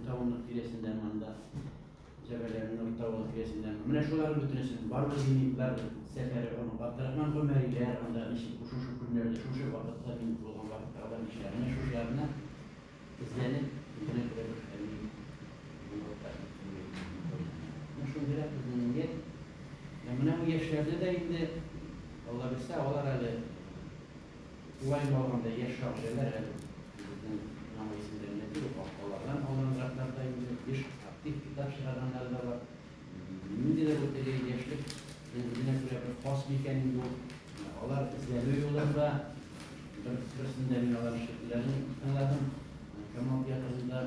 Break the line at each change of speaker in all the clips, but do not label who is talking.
Nurtavunluk filesinden manda Cebelerin Nurtavunluk filesinden mene şuların bütünüsün var dinler seferi onu Abdurrahman Ömer'iler anda işi şu günlerde şu vakitte bin olan vakitte adam işlerine şu yerine izlenip yine böyle şu direkt dinle mene bu yaşlarda da indi Allah bilse olar hali Ulayın olanda yaşar şeyler ama isimlerine değil Allah'tan Allah'ın bir aktif kitap çıkaranlar da var. Şimdi de bu dediği geçtik. Yine buraya bir pas mekanik yok. Onlar izlemiyor yollarda. Birisinde binalar şekillerini anladım. Kemal Tiyatrosu'nda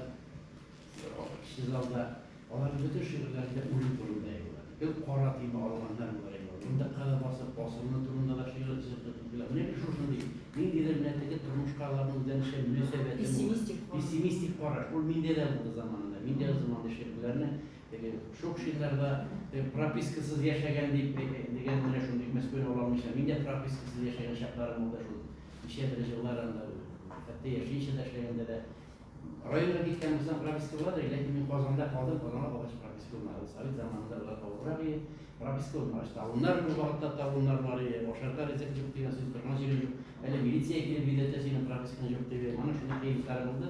Şizal'da onların bütün şehirlerinde uyum durumdaydılar. Bir koratayım Almanlar bunlara yiyor. Bunda kadar basılma durumunda da şehir zırhlıklar. Ne bir şursun değil. Min dilermindeki durmuş karlarının üzerine şey münesebetim pesimistik koraş. Bu minde de buldu zamanında. Minde zamanında şehirlerine çok şeylerde propiskasız yaşayan deyip degenlere şunu deyip mesul olamışlar. Minde propiskasız yaşayan şartlarım oldu şu. İşe derece olarında hatta yaşayışa da şeyinde de Rayona gitken mesela propiska var da ilahi min Kozan'da kaldım. Kozan'a babaş propiska olmalı. Sabit zamanında da kavurağı propiska olmalı. Tavunlar bu vakitte tavunlar var ya. Boşarkar rezek yok diye siz durmazıyla yok. Öyle militsiye ekili bildirtesinin propiskan yok diye. Bana şunu keyiflerim oldu.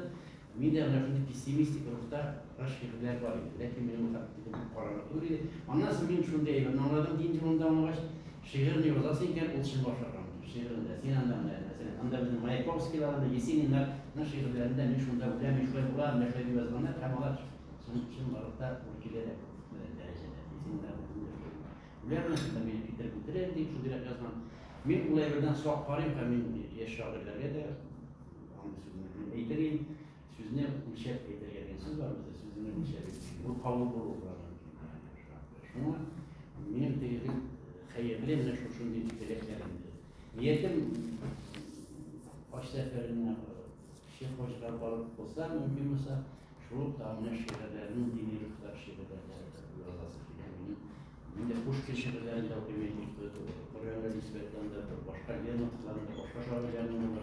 Miderler şimdi pesimistik ruhta raşkirler var idi. Lakin benim mutlaka karanlık olur idi. Ondan sonra ben şunu deyim. Anladım deyince onda ona baş şehirni yazasıyken olsun başarıram. Şehirinde, Sinan'dan mesela. Anda bizim Mayakovski'larında, Yeseninler, ne şehirlerinde ne şunda bile, ne şöyle bular, ne şöyle yazılanlar, kamalar. Şimdi varlıkta ülkelere derecede. Yeseninler, Ular nasıl da beni bitirir deyip şu direkt yazman. Ben ulaylardan soğuk varayım ki ben yaşarlarla da eğitireyim. Sözüne ülşef eğitirgen söz var mıdır? Sözüne ülşef eğitirgen. Bu kavul olur. Şuna benim dediğim hayırlı şunu deyip dileklerimdi. Niyetim baş seferine Şeyh Hocalar balık olsa mümkün olsa şu tahmin şehirlerinin dini ruhlar şehirlerine yazası filan. Yine kuş şehirlerinde okumayacak. Oraya nispetle başka yer noktalarında başka şahırlarının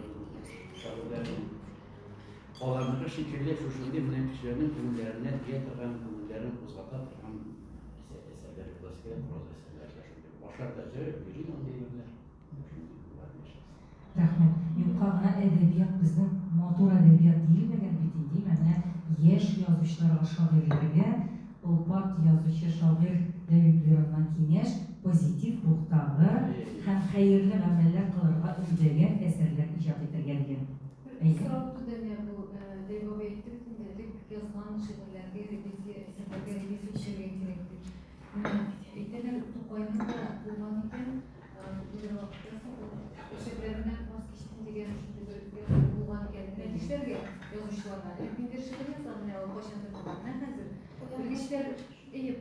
olanları şekilde şu şimdi kişilerin ürünlerine diye takan ürünlerin uzatan takan eserleri klasik proza eserlerle şimdi başarıda birin onu deyirler.
Rahmet. Yukarıda edebiyat bizim motor edebiyat değil mi? Değil mi? Yaş yazışları şairlerine Olpat yazışı şair Levibler'den kineş pozitif ruhtağı hem hayırlı ameller kılırga ümdegen eserler icat edirgen.
Sıraptı dene bu devam ettirdik yazılan şiirlerge revize şiir gerektir. İteler Tokay'ın da bulmanıken bir vakitte şiirlerinden vazgeçtim diyen bulman kendine işlerge yazışlarına. Bildir şiir yazan ne o başında bulmanlar hazır.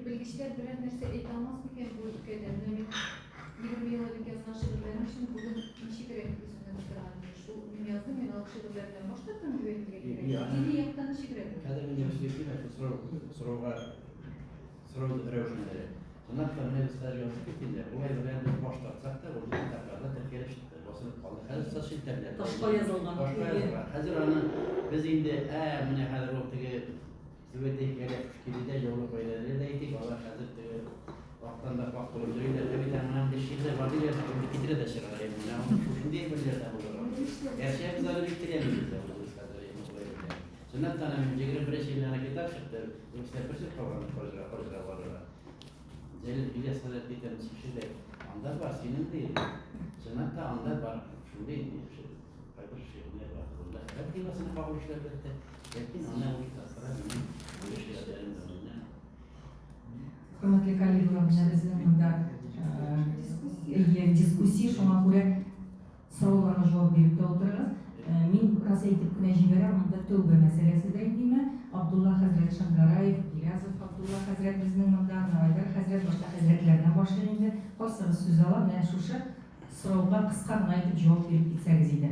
Bilgiçler birer nerse eğitamaz mıken bu ülkede 20 yıllık yazılan şiirlerin şimdi bugün işi gerektir. Şu yazdım ben alışverişlerden başlattım güvenliğe gerek. Dili yaptan şiirlerim.
Kader üniversitesinde soru rejimleri. Bunlar kadar mesaj yazıp gittiğinde bu evlerde başlatsak da orada kitaplarda Türkiye'de çıktı. Basılıp kaldı. Hazır saç internet.
Başka yazılgan.
Başka yazılgan. Hazır anı biz indi mene hazır ortaya Zübeyde'yi gelip şükürde yolu koyuları da idik. Allah hazır vaktan da vakti olduğuyla bir de önemli şiirler vardı ya. Bir kitire de şiirler. Şimdi evlerde olur. Her şey biz alıp bitiremeyiz. Sünnet tanımın cegre bir şeylerine kitap çıktı. İşte bir sürü kavramı koyacak var. Celil bile salat biten şişede andar var senin değil. Sünnet andar var. Şimdi bir şeyler var. Burada hep nasıl kavuşlar bitti. Lakin ana o kitaplara böyle şeylerin önüne.
Hürmetli kolegalarımızla bizden diskusiya şuna göre sorularına cevap verip de otururuz. Min rasa etip kine jibera munda tövbe meselesi deydiğime Abdullah Hazret Şangarayev, Gilyazov Abdullah Hazret bizden munda Navaydar Hazret başka Hazretlerden başlayınca hoşsanız söz alıp ne şuşa soruğa kısa etip cevap verip gitseniz idi.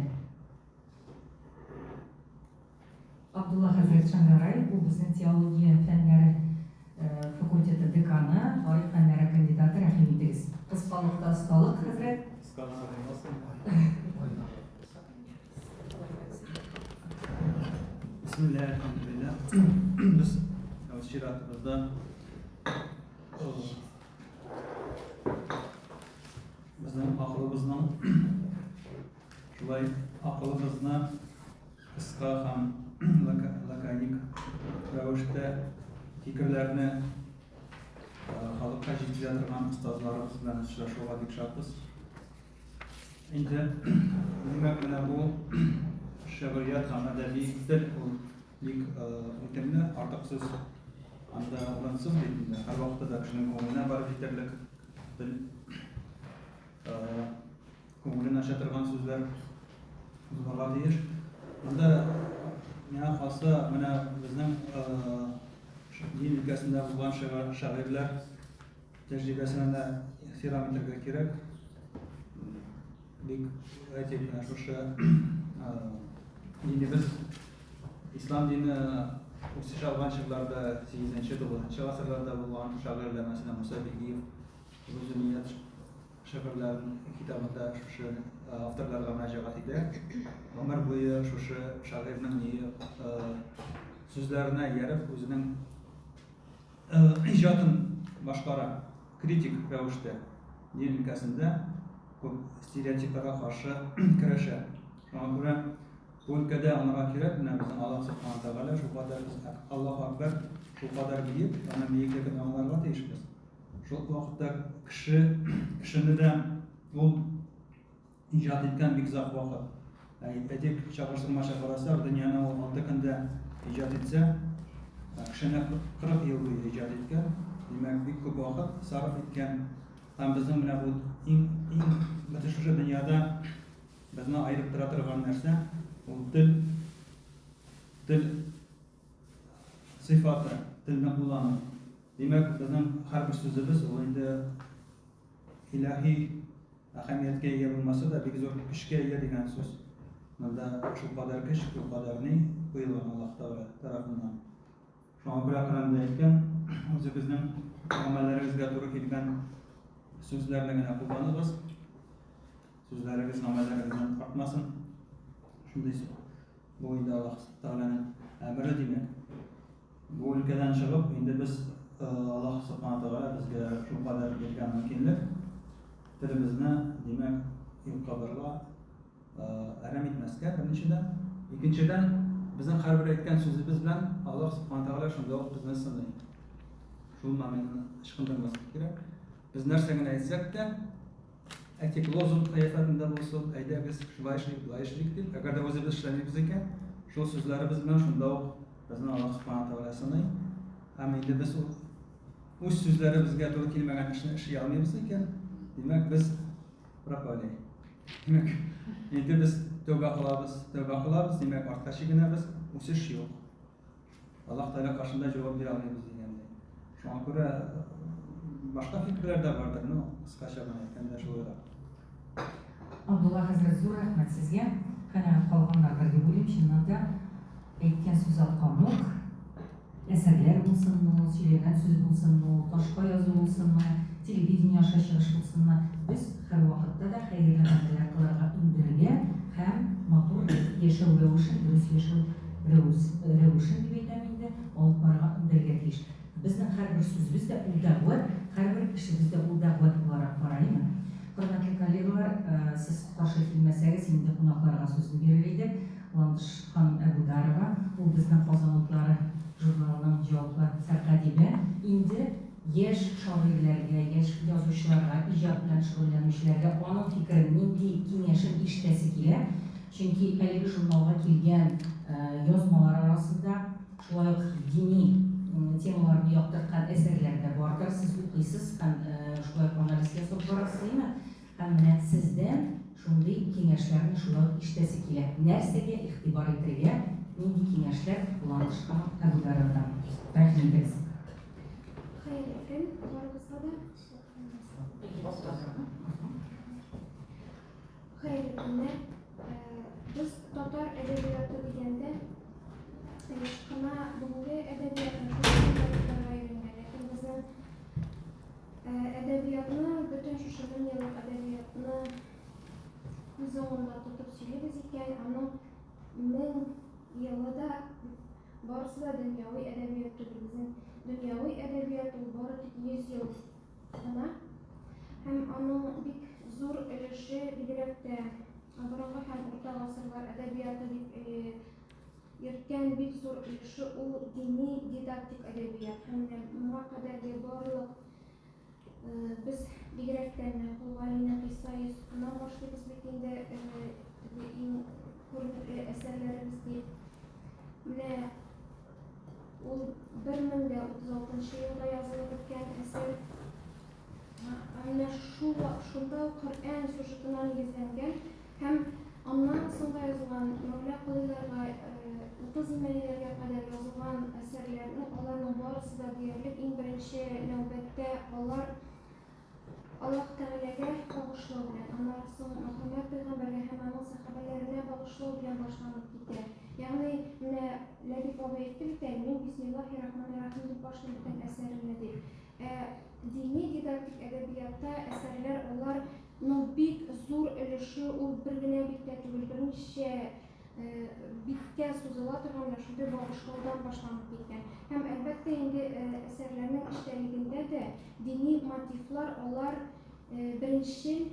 Abdullah Hazret Şangarayev bu bizim teologiya fenleri fakülteti dekanı, tarih fenleri kandidatı Rahim İdris. Kıspalıkta ustalık Hazret.
Bismillahirrahmanirrahim. Biz şiratımızda bizning aqlımızning shulay aqlimizni qisqa ham lakanik ravishda fikrlarni xalqqa yetkazadigan ustozlarimiz bilan uchrashuvga tegishamiz. Endi demak mana bu she'riyat ham adabiy til o'timni ortiqsiz hamda o'rinsiz deydi. Har vaqtda shuning ko'nglina borib yetarlik dil ko'nglini ochadigan so'zlar bo'ladi deyish. Bunda yana xolsa mana bizning din ülkesinde bo'lgan shoirlar tajribasini ehtirom etishga kerak. Aytaylik, o'sha dinimiz islom dini o'sish olgan chog'larda 8-9 asrlarda bo'lgan shoirlar, masalan Musa Begiyev Ruzuniyat shoirlarining kitobida o'sha avtorlarga murojaat etdi. Umr bo'yi o'sha shoirning so'zlarini yarib o'zining ijodini boshqara kritik ravishda din ülkesinde stereotiplara karşı kurashadi. Shunga ko'ra bu ülkede onlara kerak, bizim Allah subhanahu taala shu qadar Allohu akbar shu qadar buyuk, ana buyukligini onlarga tegishmiz. Shu vaqtda kishini de bu ijod etgan bekzod vaqt. Aytaylik, chaqirtirmasha qarasa, dunyoni 6 kunda ijod etsa, kishini 40 yil bo'yi ijod etgan, demak bir ko'p vaqt sarf etgan. Ham bizning mana bu eng o'sha dunyoda bizni ayirib turadigan narsa u til sifati, tilni qo'llanish. Demak bizning har bir so'zimiz u endi ilohiy ahamiyatga ega bo'lmasa-da, bekzod kuchga ega degan so'z. Bunda shu qadar kuch, shu qadarni qo'yilgan Alloh taolo tarafidan. Shunga ko'ra Qur'onda aytgan, o'zi bizning amallarimizga to'g'ri kelgan so'zlarni qo'llanamiz. So'zlaringiz amalaringizdan ortmasin. Shunday bu endi Alloh taolaning amri demak. Bu ülkeden chiqib, endi biz Alloh subhanahu taolo bizga shu qadar bergan imkoniyat tilimizni demak yo'qqa birga aram etmasga birinchidan, ikkinchidan bizning har bir aytgan so'zimiz bilan Alloh subhanahu taolo shunday bizni sinaydi. Shu ma'noni ishqindirmaslik kerak. Biz narsani aytsak-da, aytib lozum qiyofatida bo'lsa, ayda biz shuvayishlik deb, agarda o'zimiz ishlamaymiz ekan, shu so'zlarimiz bilan shunday bizni Alloh subhanahu taolo sinaydi. Ammo endi biz o'z so'zlarimizga to'g'ri kelmagan ishni ishlay olmaymiz ekan, demak biz proqolay. Demak, endi biz tavba qilamiz, demak ortqachigina biz o'sish yo'q. Alloh taolo qarshida javob bera olmaymiz deganda. Shunga ko'ra başka fikrler de vardır, no? Kıskaça bana aytganda shu o'ylab.
Abdullah Hazret zo'r rahmat sizga. Qana qolganlarga deb o'ylayman, shunda aytgan so'z alqonliq, asarlar bo'lsinmi, so'ylagan so'z bo'lsinmi, boshqa yozuv bo'lsinmi, televideniya chiqish bo'lsinmi, biz har vaqtda da xayrli amallar qilarga intilgan ham motor yashav ravishini, durust yashav ravishini deb aytaman endi, olib borga intilgan ish. Bizning har bir so'zimizda u da'vat, har bir ishimizda u da'vat bo'laraq qaraymi? Hurmatli kollegalar, siz qarshi kelmasangiz, endi qo'noqlarga so'zni beriladi. Landish xonim Abudarova, u bizning Qozonliklari jurnalining javoblar sarqadibi. Endi yosh shoirlarga, yosh yozuvchilarga, ijod bilan shug'ullanuvchilarga uning fikrini, nima kengashini eshitasi keladi. Chunki haligi jurnalga kelgan yozmalar orasida shular diniy temalarni yoqtirgan eserlarda bordir. Siz o'qiysiz, ham shular analizga solib borasizmi? Ham sizdan shunday kengashlarni shular eshitasi keladi. Narsaga e'tibor etilgan nima kengashlar Landish xonim Abudarovadan. Rahmat.
Xayr, ekan, borg'isada. Xayr, biz Tatar edebiyoti deganda ishqima bunga edebiyotni bizning edebiyotni butun shu yillik edebiyotni ko'z o'ngida tutib so'ylaymiz ekan, ammo 1000 yilida
Barısı da dünyavi edebiyat türü. Bizim dünyavi edebiyat bari 100 yıl gına. Hem onun bik zor ülüşü bildirekte Abraham hem orta asırlar edebiyatı yürütken bik zor ülüşü o dini didaktik edebiyat. Hem de muhakkada barlık biz bildirekten Hulvalina Kısayı Sukunan başlıyoruz bittiğinde en kurumlu eserlerimiz deyip o 1036 yılda yazılırken eser şunda Kur'an süjetine izlengen hem ondan sonra yazılan Mevla Kılılarga 30 millerге kadar yazılan eserlerin onların barısı da diyerlik en birinci növbette onlar Allah Teala'ya bağışlağı bilen, onların son Muhammed Peygamber'e hem onun sahabelerine bağışlağı bilen başlanıp gitti. Yani Lebip Baba ettik de min Bismillahirrahmanirrahim deyip başlayan eserimdir. Dini didaktik edebiyatta eserler onlar bik zor ülüşü o birgine bitke tügül birnişe bitke sözüla turganlar şurada bağışlaudan başlanıp gitken. Hem elbette indi eserlerinin işlerinde de dini motiflar onlar birinci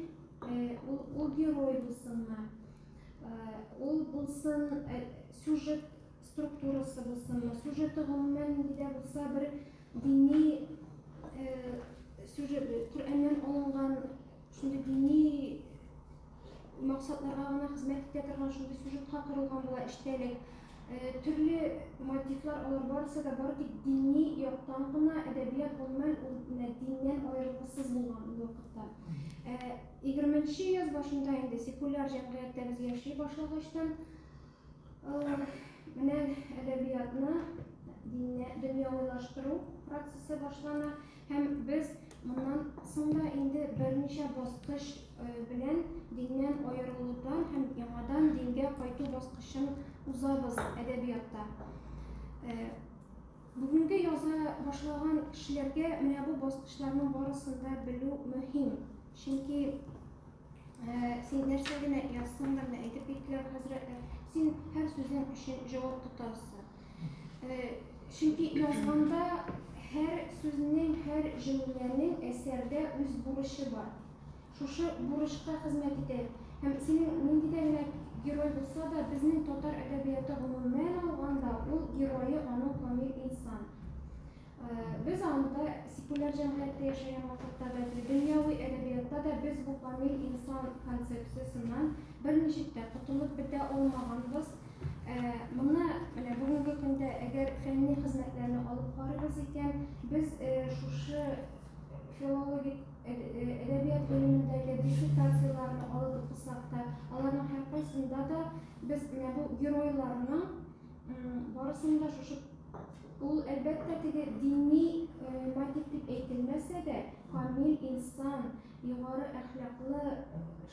o geroy bulsunlar. O bulsun süjet strukturası bulsun. Süjeti gümmen de bulsa bir dini Kur'an'dan alıngan şunda dini maksatlarga gana hizmet etirgan şunda süjetga kurulgan bola iştelik türlü motiflar alır barsa da bar tик dini yoqtan gana edebiyat olman dinden ayrılgısız bolgan vaqtda 20-nji yaz başında indi sekulyar jamiyatda biz yaşay başlamıştan mene edebiyatni dünyavilaştırуу prosesi başlana hem biz bundan sonra indi bir neçe bosqich bilen dinden ayrılууdan hem yamadan dinge qaytуу bosqichini uzabız edebiyatda. Bugungi yoza başlagan kishilarga mana bu bosqichlarning barasida biluu muhim. Chunki sen narsani yazsanglar, aytib ketdilar hazrat, sen har so'zing uchun javob tutasan. Çünkü yazganda her sözünün, her cümlenin eserde öz buruşu var. Şuşu buruşta hizmet eder. Hem senin nindidegine geroy bulsa da bizning totar edebiyatı umumen alganda o geroyu onun kamil insan. Biz anda sekulyar jamiyatda yaşayan vaqtda da dünyavi edebiyatta da biz bu kamil insan konsepsiyasidan bir nechta qutulib bita olmaganmiz. Buna bugungi kunda agar fenni xizmatlarni olib boramiz ekan biz şuşu filologik edebiyat bölümündeki dissertatsiyalarni olib o'qisak da ularning har qaysisida da biz bu geroylarni barasında şuşu ul elbette dini motiv deb aytilmasa da kamil inson, yuqori axloqli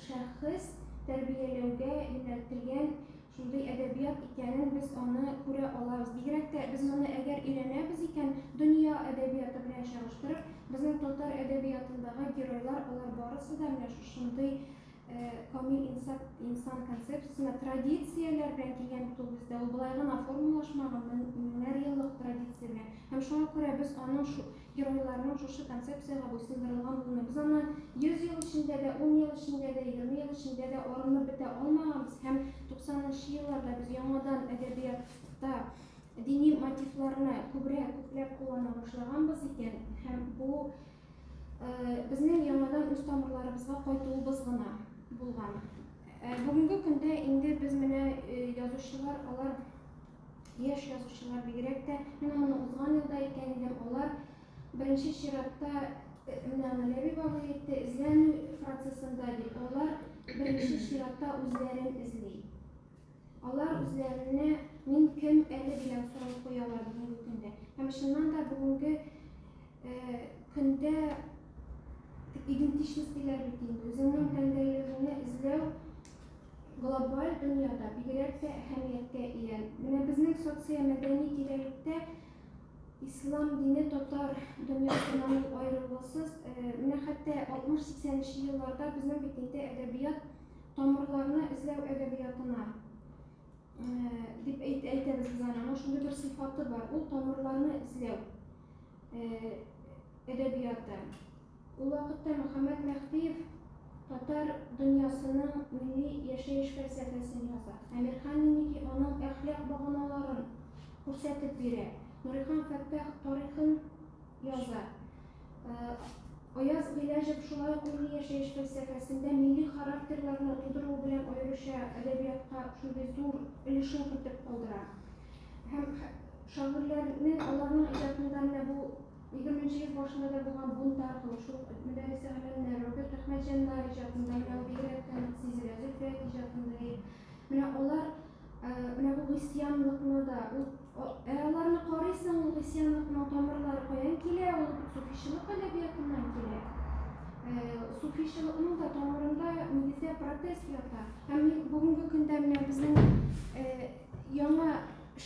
shaxs tarbiyalauga yo'naltirilgan shunday edebiyat ekanini biz onu ko'ra olamiz. Digrakda biz buni agar o'rganamiz ekan dunyo edebiyoti bilan solishtirib bizning totar edebiyotidagi geroylar ular borasida mana shunday kamil inson konsepsiyasini traditsiyalar bilan kelgan bizda u bilan formulashmagan minlar yillik traditsiya bilan ham shunga ko'ra biz onun shu geroylarning shu konsepsiyaga bo'ysundirilganligini biz onu 100 yil ichida da 10 yil ichida da 20 yil ichida da o'rnini bita olmaganmiz. Ham 90-nji yillarda biz yangidan edebiyotda diniy motivlarni ko'plab qo'llana boshlaganmiz ekan ham bu bizning yangidan o'z tomirlarimizga qaytuubimiz gina bo'lgan. Bugungi kunda endi biz mana yozuvchilar ular yosh yozuvchilar bigirakda mana buni o'zgan yilda ekan edim ular birinchi shiratda Lebip Baba aytdi izlanish prosesida deb ular birinchi shiratda o'zlarini izlaydi. Ular o'zlarini men kim eli bilan so'rab qo'yalar bugungi kunda. Ham shundan da bugungi kunda identitetler bittiğinde, özünün kendiliğini izlev global dünyada bigirakda ahamiyatga ega. Mana bizning sosial-madaniy kelajakda İslam dini totar dünyasından ayrılgısız. Mana hatta 60-80-nji yillarda bizning bittiğinde edebiyat tomirlarini izlev edebiyatına deb aytamiz biz ana shunday bir sifati bor. U tomirlarni izlov edebiyotda. U vaqtda Muhammad Mahdiyev Tatar dunyosining milliy yashash falsafasini yozadi. Amir Xonniniki onun axloq bag'onalarini ko'rsatib beradi. Nurixon Fattah tarixini yozadi. Oyaz G'ilajov shulay milliy yashash falsafasida milliy xarakterlarni tug'diruv bilan ayrisha adabiyotga shunday zo'r ulushni kiritib qoldiradi. Ham shoirlarni ularning ijodidan bu 20-yil boshida bo'lgan bunt orqali shu Mudarris Ahlanlar, Robert Ahmadjonlar ijodidan Begratdan Sizilajov ijodidan mana ular mana bu Hristiyanlikni da ularni qaraysan, u Hristiyanlikning tomirlari qo'yan keladi, u sufiychilik adabiyotidan keladi. Sufiychilikning da tomirida negizda protest yotadi. Ham bugungi kunda mana bizning yangi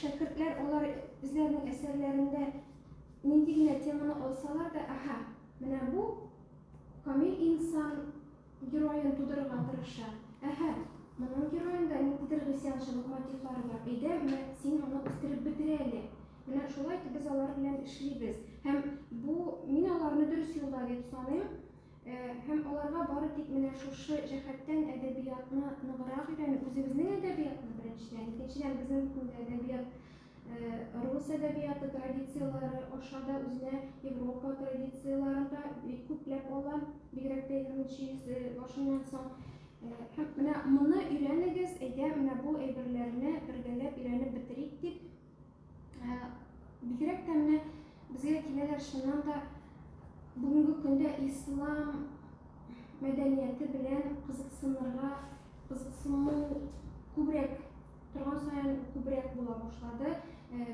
shogirdlar ular bizlarning asarlarida nendagina temani olsalar da aha, mana bu komil inson giroyini tug'dirishga tirishadi. Aha, mana giroyinda nimadir Hristiyanchilik motivlari bor edi, sen uni o'stirib bitirayli. Mana shulay biz ular bilan ishlaymiz. Ham bu men ularni durust yo'lda deb sanayman. Ham ularga boridik mana shu jihatdan adabiyotni nig'roq o'rganib, o'zimizning adabiyotni birinchidan, ikkinchidan bizning adabiyot Rus adabiyoti tradisiyalari aşağıda o'zini Yevropa tradisiyalarida ko'plab olan Begratda 20-yil boshidan so'ng mana buni o'rganamiz, mana bu ayberlarni birgalab o'rganib bitirik deb Begratda mana bizga kelalar shundan da bugungi kunda islom madaniyati bilan qiziqsinlar ko'proq turgan sayin ko'proq bo'la boshladi.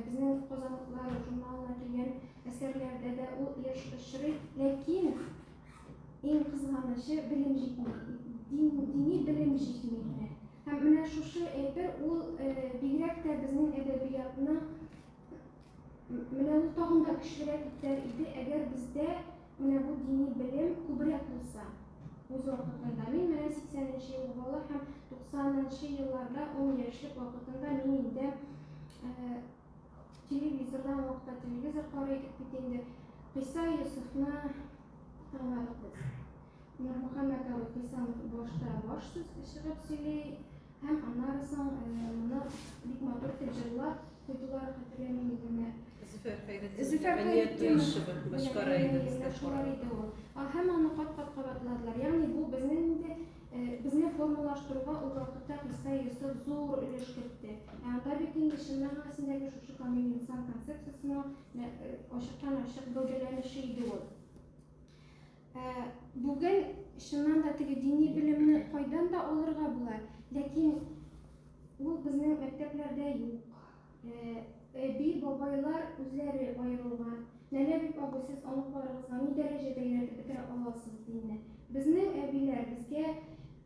Bizning Qozonlar jurnalida kelgan asarlarda da u yashiriy, lekin eng qizg'anishi bilim yetmaydi. Diniy bilim yetmaydi. Ham mana shu ayber u Begratda bizning adabiyotni mana bu tog'inda kishilar itar edi agar bizda mana bu diniy bilim ko'proq bo'lsa. O'z vaqtida men mana 80-yil bola ham 90-yillarda 10 yoshlik vaqtida men endi televizordan vaqtda televizor qaraydik endi Qissa Yusufni tanladik. Muhammad Ali Qissamov boshda bosh chiqib söyley, ham andan so'ng buni bik motor tijillar qo'ydilar, xatirlamayman. Zifar Xayriddin boshqaraydi. Hammani qat-qat qavatladilar. Ya'ni bu bizni formallashtiruvga u vaqtda Qissa Yusuf zo'r ulush kiritdi. Yani tabii ki shundan aslidagi shu komil inson konsepsiyasini oshirgan gavdalanishi edi u. Bugun shundan da diniy bilimni qo'ydan da olirga bo'ladi, lekin bu bizning maktablarda yo'q. Bir babaylar o'zlari ayrilgan. Neler bir baba siz onuqlarınızla ne derecede ileride bitire olasınız dinle. Bizning abiler bizga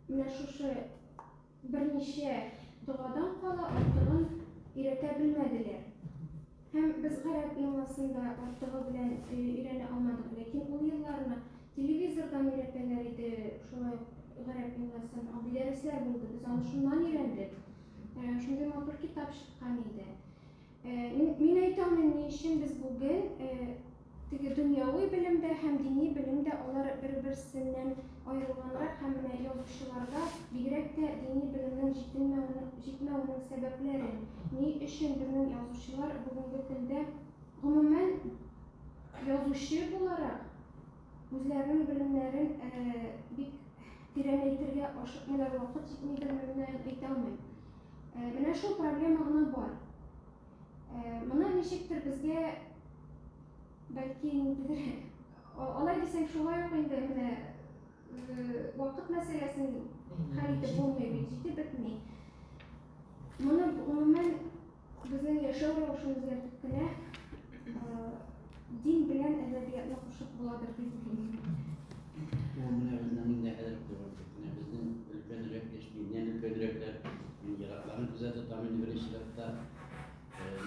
mana shu bir necha duodan qola ortig'ini o'rgata Hem biz Arab ilmasında ortig'i bilan o'rgana olmadik, lekin u yillarni televizordan o'rgatganlar edi. Shulay Arab ilmasini abilarislar bo'ldi. Biz ana shundan o'rgandik. Shunday motor kitob chiqqan edi. Men aytaman nishim biz bugun dunyoviy bilimda ham diniy bilimda ular bir-birisidan ayrilganlar ham yozuvchilarga Begratda diniy bilimning yetmaganining sabablari ne uchun bizning yozuvchilar bugungi kunda umuman yozuvchi bo'larak o'zlarining bilimlarini tiranaytirga oshiqmalar vaqt yetmaydiganini aytaman. Mana shu problema bor. Buna nechikdir bizga balki olay desang shulay endi mana vaqt masalasini hal etib bo'lmaydi, yetib bitmaydi. Buni umuman bizning yashash ravishimizga o'zgartirib din bilan adabiyotni qo'shib bo'ladir deb o'ylayman.
Bu mana bizning nahadar ko'rdik. Bizning ülkedirek geçmeyen ülkedirекler yaratlarını kuzatı tahmin verişlerde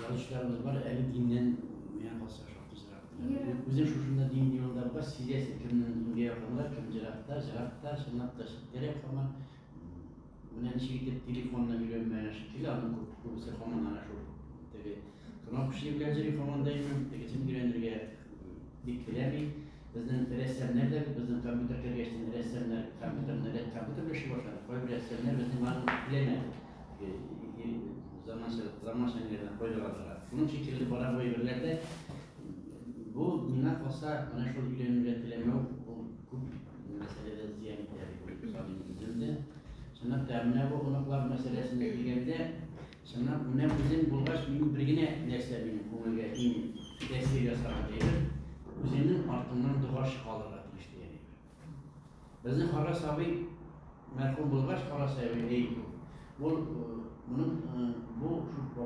yazışlarımız var. Eli dinden meyakasa çok güzel. Bizim şuşunda din diyonlar var. Sizesi kimden zunga yapanlar, kim cirakta, şınlatta gerek ama buna nişi gidip telefonla yürüyenmeye şekilde anı Şurası falan ana şu. Tabi kınap kişilikleri falan dayım. Geçen girenlerge diktileri. Bizden ressamlar da bizden kompüterler geçtiğinde ressamlar kompüterle şey başladı. Koyu ressamlar bizden var bilemedi. Zaman senelerinden koydular. Bunun şekilde bana bu evlerde bu minnak olsa bana şu ilerini üretilemiyor. Bu meselede ziyan ihtiyacı salim üzerinde. Sonra temine bu konuklar meselesinde ilgili sonra ne bizim bulgaç benim birine neyse benim konuya in destek yasarak değil. Üzerinin ardından duvar şıkalara atmıştı yani. Bizim Haras abi merhum bulgaç Haras abi değil. Bu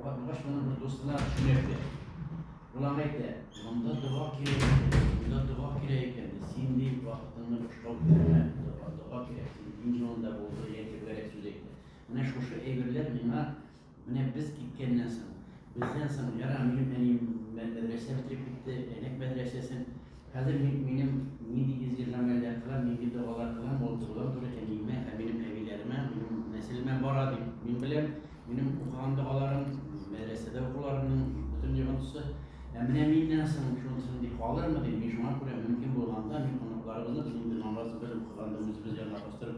bulgaç bunun dostuna düşünürdü. Bulamıydı. Bunda dua kireyken de şimdi vaktini boşluğa verme. Dua kireyken ince onda bulduğu yetkilere sürekli. Buna şu evliler buna biz gitkenler sana. Bizden sana yara benim medrese bitirip bitti. Enek medresesin. Hazır benim midi izgirlemeler kılan, midi dualar kılan oldular. Dur enime, benim evlilerime, benim nesilime baradı. Benim okuyan dualarım, medresede okularının bütün yığıntısı. Emine sanırım şunun diye kalır mı diye bir şuna göre mümkün bulanda konuklarımızı bizim namazı böyle kullandığımız biz yanına bastırıp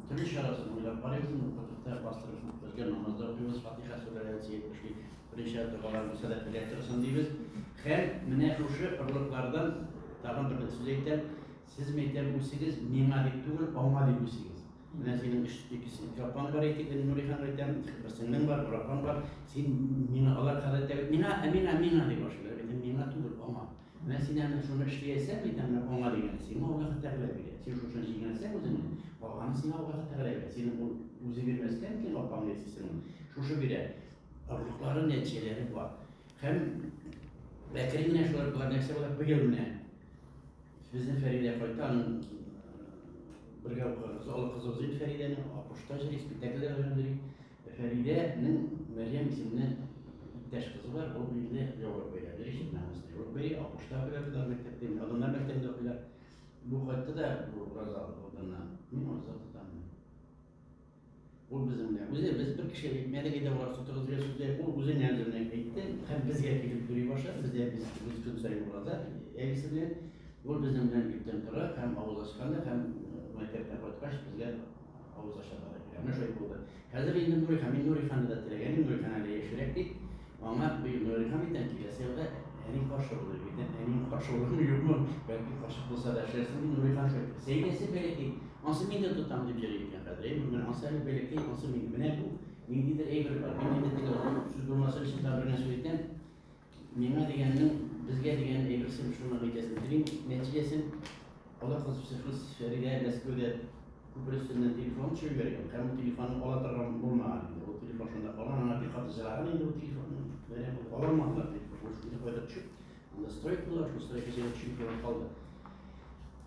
türlü şarasını uylar parayısını kutuda bastırıp özgür namazda okuyoruz Fatiha sureleri yetmişlik bir işaret dualarımızı da belirtirsin diyoruz. Her menekuşu ırlıklardan tamam bir sürekli siz meyter usigiz mimadik değil olmadik usigiz. Senin ikisi yapan var etiklerin Nurihan Reyten senin var bırakan var sen mina Allah kadar devlet mina diye başlıyor benim mina değil ama ben senin şunu işleyesem bir tane ona diye sen Allah kadar bile sen şu şunu yiyeceksen o zaman babanın sen Allah kadar bile senin bu uzun mesken ki baban neyse şu bile arlıkların neticeleri var hem Bekir'in ne şöyle bir neyse olarak bu yılına bizim Feride Koytan'ın birga okuyoruz. Oğlu kızı Zeyt Feride'nin apoştajı spektaküler öğrendiği Feride'nin Meryem isimli iktidar kızı var. O birinde Yavru Bey'ler. İşitmemizde. Yavru Bey'i apoştajı kadar mektepteyim. Adamlar mektebinde okuyorlar. Bu hatta da bu Razal odanla. Min Razal'da da mı? O bizimle. Biz bir kişi ekmeğe gide var. Tutuğuz ve sözler. O uzun yerlerine gitti. Hem biz gelip duruyor başladı. Biz tüm sayı burada. Evlisinde. Bu bizimle gittim tura. Hem Ağuz Aşkan'da hem mektepten koyduğaş bizler Ağuz Aşkan'da. Yani şöyle oldu. Hazır indim Nuri Khan'da da telegenim. Nuri Khan'la yaşayarak ama bir Nuri Khan'ın tenkilesi o da enin karşı olur. Enin karşı olur mu yok mu? Belki karşı bulsa da şersin Nuri Khan şöyle. Seydesi belki ansı minde tutam diye bir kadreyim. Ben ansı belki ansı minde ne bu? Minde de eğer var. Minde de siz durması için tabirini söyleten Mima diyenin bizge diyen eğersin şunu geçesin. Neticesinde Allah kızı sıfır Feride Lesköy'de Kubrüs'ünden telefon veriyor. Hem bu telefonu olatıran bulmadı. O telefon şunda olan ana bir katı zararlı indi o telefonu veremedi. Alamadılar telefonu. Şunu koyda çık. Onda strike buldular. Şu strike şeyle çıkıyor kaldı.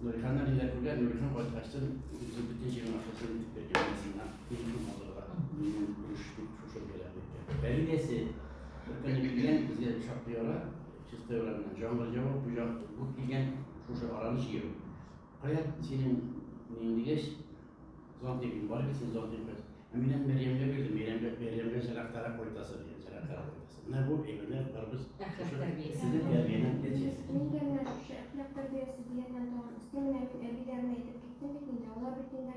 Nurihan'dan iler kurgan. Nurihan koyda açtın. Bizim bütün şeyin arkasını tip vermesinden. Telefon hazırlar. Şu şeyler bekliyor. Belediyesi Türkiye'nin bilgilen bizge şaplıyorlar. Çistiyorlarından. Canlı cevap bu bilgen şu aralı şey yok. Hayat senin neyindigeç zantekin var ki sen zantekin Eminen Meryem'le bildim. Meryem'le selaktara koytası diye. Selaktara koytası. Ne bu evine varız. Sizin terbiyenin necesi.
Min gelmez şu ahlak terbiyesi diyenden doğan istemine evilerine edip gittim bittiğinde onlar bittiğinde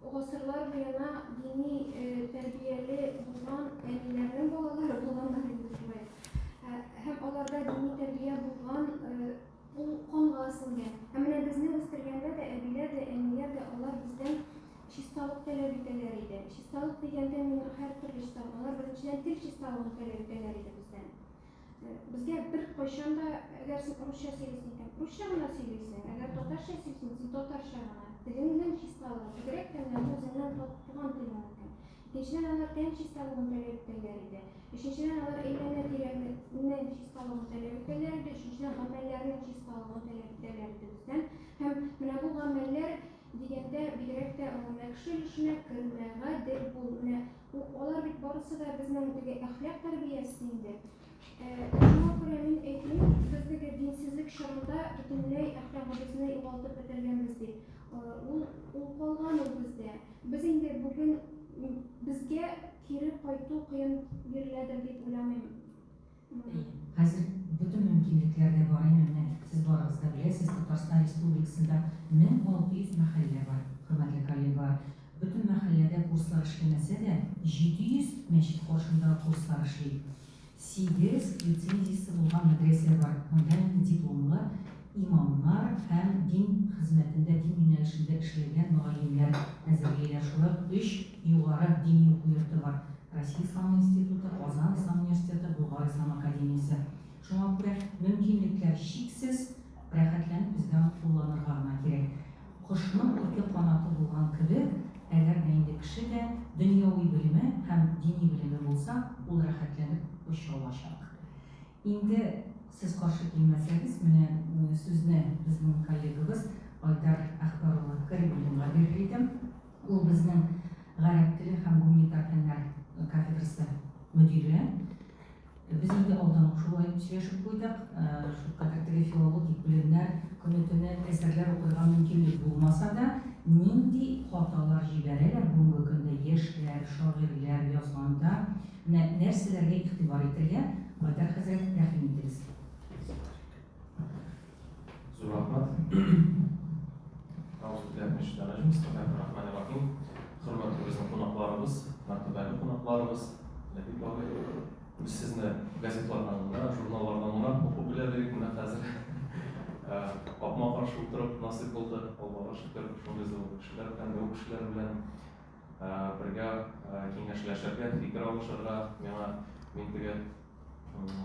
o asırlar bu yana dini terbiyeli bulan evilerinin bağları bulanlar indiriyor. Hem onlarda dini terbiye bulan bu konğasında. Hemen bizni ısırganda da ebiler de emniler de onlar bizden şistalık televideleriydi. Şistalık degende her türlü şistalık. Onlar birinciden tek şistalık televideleriydi bizden. Bizge bir koşan da eğer sen Rusça söyleysen, Rusça mı söyleysen, eğer Tatarca söyleysen, sen Tatarca mı? Dilinden şistalık, direkten de müziğinden tuğan dilimden. İkinciden onlar den şistalığın televideleriydi. Üçüncüden onlar eğlenme direnlerinin şistalığın televideleriydi. Üçüncüden amellerinin şistalığın televideleriydi bizden. Hem bu ameller digende bilirek de mekşul işine kırmaya der bu olar bir barısı da bizden ahlak terbiyesinde. Şuna göre min eğitim bizdeki dinsizlik şarında bütünlüğü ahlakımızı yoğaltıp bitirgenimizdi. O kalgan o bizde. Biz indi bugün bizge kiri koyduğu
mümkünlikler de var. Siz barınızda bilesiz, Tatarstan Respublikasında 1600 mahalle var, hürmetli kollegalar. Bütün mahallede kurslar işlemese de 700 meşit koşunda kurslar işleyip 8 lisenziyası olan medrese var. Ondan diplomlar, imamlar hem din hizmetinde, din yönelişinde işleyen muallimler hazırlayırlar. Şurada 3 yukarı dini okul yurtu var. Россия İslam İnstitutu, Kazan İslam Üniversitesi, Bulgar İslam Akademisi. Şuna göre mümkünlükler şiksiz, rahatlanıp bizden kullanırlarına gerek. Kuşunun iki kanatı bulan kibir, eğer neyinde kişi de dünyavi bilimi hem dini bilimi olsa, o rahatlanıp iş ulaşacak. Şimdi siz karşı gelmeseniz, sözünü bizim kollegimiz Aydar Akbaroğlu Karibulin'e verirdim. O bizim Garip Dili hem Gumanitar Fenler Kafedrası müdürü. Biz indi aldan şulayıp süreşip koyduk. Şu kadar filologik bilimler komitini eserler okuyan mümkünlük bulmasa da nindi hatalar jibereler bu günde yeşler, şairler yazganda nerselerge iktibar etilgan Aydar Hazret rahim ediniz.
Zo'r rahmat. Bismillahirrahmanirrahim. Bismillahirrahmanirrahim. Hurmatli bizning qo'noqlarimiz, martabali qo'noqlarimiz, biz sizni gazetalardan, jurnallardan o'qib biladik. Mana hozir qopma qarshi o'tirib nasib bo'ldi. Allohga shukr, shunday zo'r kishilar bilan, yo'q kishilar bilan birga kengashlashirga, fikr olishirga, meniga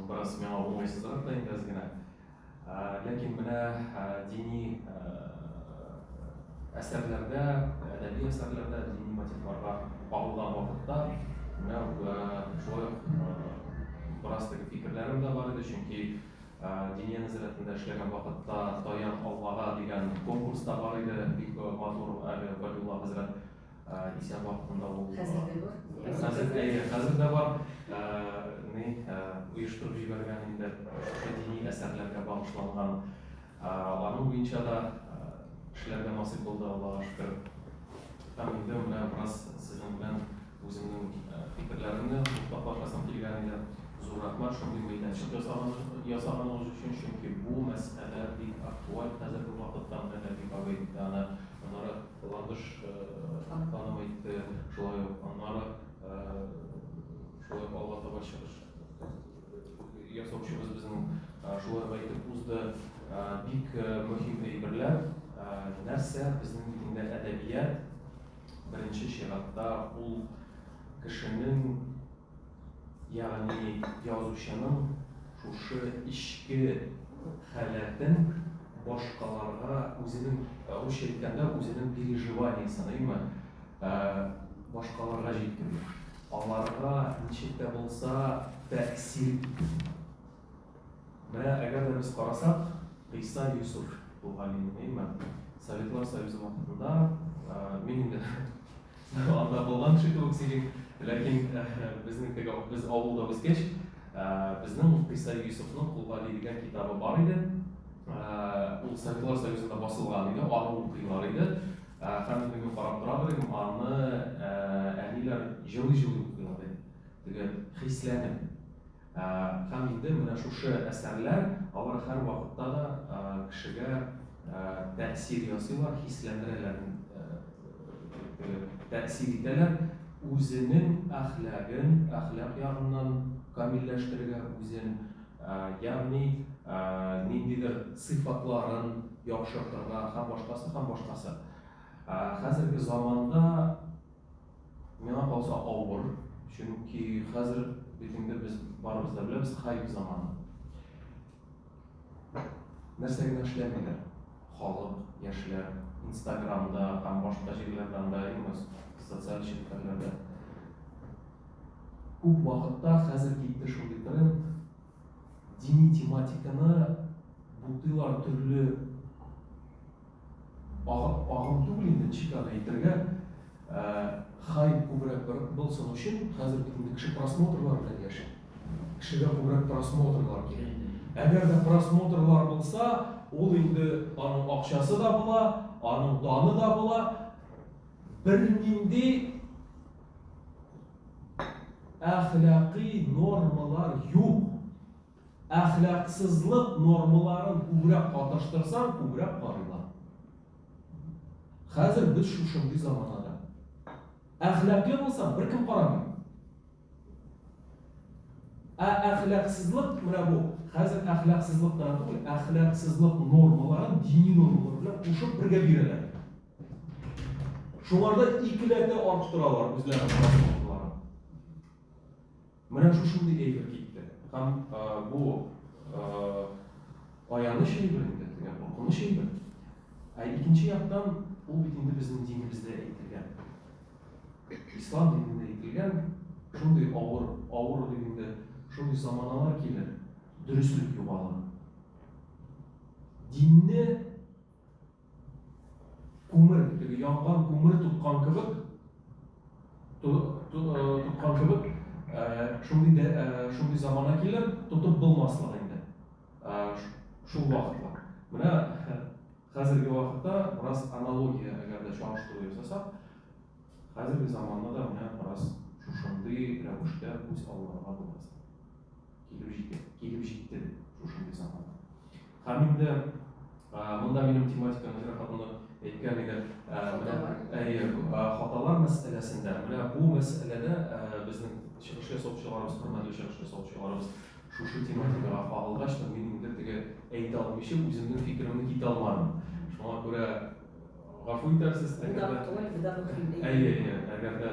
biroz o'ng'aysizroq ozgina. Lekin mana diniy asarlarda, adabiy asarlarda diniy motivlarga bag'langan vaqtda shu birozdagi fikrlarim da bor edi, chunki diniy nazoratida ishlagan vaqtda Toyan Allohga degan konkurs da bor edi. Matur Valiyulloh Hazrat isyon vaqtida hozirda bor. Uyushtirib yuborgan endi diniy asarlarga bag'ishlangan ularning bo'yicha da ishlarga nasib bo'ldi, Allohga shukr. Endi mana biroz sizning bilan o'zimning fikrlarimni mutlaqo kelganida zo'r rahmat. Shunday maydonchik yasaganimiz uchun, chunki bu masala bek aktual, hozirgi vaqtda bek avaytani onları landish tanımaydı, şulay onları şulay Alloh taolo yasovchimiz bizning şulay aytib o'zida bek muhim ayberlar narsa bizning dinda adabiyat birinchi shiratda u kishining, ya'ni yozuvchining shu ishki holatin boshqalarga o'zining o'sha aytganda o'zining переживаниясini boshqalarga yetkazadi. Onlarga nechta bo'lsa ta'sir. Mana agar biz qarasak, Isa Yusuf bu g'alimni Sovetlar Soyuzi vaqtida mening anda bo'lgan shu o'xshagan, lekin biz avulda o'sgach, bizning Isa Yusufning Qulvali degan kitobi bor edi. U Sovetlar Soyuzida bosilgan edi, uni o'qiylar edi. Hammaga qarab turar edim, uni ahlilar jil-jil o'qiylar edi. Degan hislanib. Ham endi mana shu asarlar ular har vaqtda da kishiga ta'sir yasalar, hislantiradilar, ta'sir etadilar. O'zining axloq yog'idan kamillashtirgan, o'zining ya'ni nindidir sifatlarin yaxshiroqtirgan, ham boshqasi. Hozirgi zamonda meni qolsa og'ir, chunki hozir bitimda biz baribizda bilamiz, hayb zamoni. Narsaga ishlaydilar. Xalq, yoshlar Instagramda, ham boshqa joylarda emas, sotsial shabakalarda. Ko'p vaqtda hozirgi shunday trend diniy tematikani butilar turli og'im endi chiqaraytirga hayb ko'proq bo'lsin uchun hozirgi kunda kishi prosmotrlar bilan yashaydi. Kishiga ko'proq prosmotrlar kerak. Agarda prosmotrlar bo'lsa, ol endi uning aqchasi da bo'la, uning doni da bo'la. Bir nindi axloqiy normalar yo'q. Әхлақсызлық нормаларын көбірек қатыштырсаң, көбірек қарайлар. Қазір біз шушынды заманада. Әхлақлы болсаң, бір кім қарамайды. Әхлақсызлық, мына бұл. Қазір әхлақсызлық тарату, әхлақсызлық нормаларын, дини нормалар білен қошып бірге берелер. Шоңарда икілерді арттыралар өзлерінің нормаларын. Мына шушынды егір кетті. Һәм бұл аяныш егір, қорқыныш егір. Екінші яқтан, ол бетінде біздің динімізде әйтілген. Ислам динінде әйтілген, шундай ауыр дегенде, шундай заманалар келер, дүріслік юғалы. Динне көмір, янған көмір тұтқан кебек, шундай замана келер, тұтып болмаслық енді. Шул вақытлар. Мына қазіргі вақытта біраз аналогия әгерде шағыштыру жасасақ, қазіргі заманда да мына біраз шушынды рәвіштер өз алларға болмасын. Келіп жетті шушынды заманда. Һәм енді мұнда менің тематика Назира хатыны әйткен егер хаталар мәселесінде, мына бұл мәселеде біздің шығыш ясаушыларымыз, хөрмәтле шығыш ясаушыларымыз шушы тематикаға қағылғаш, мен теге әйте алмыйшы, өзімнің фикіремді кете алмадым. Шуңа күрә ғафу итәрсез, әгерде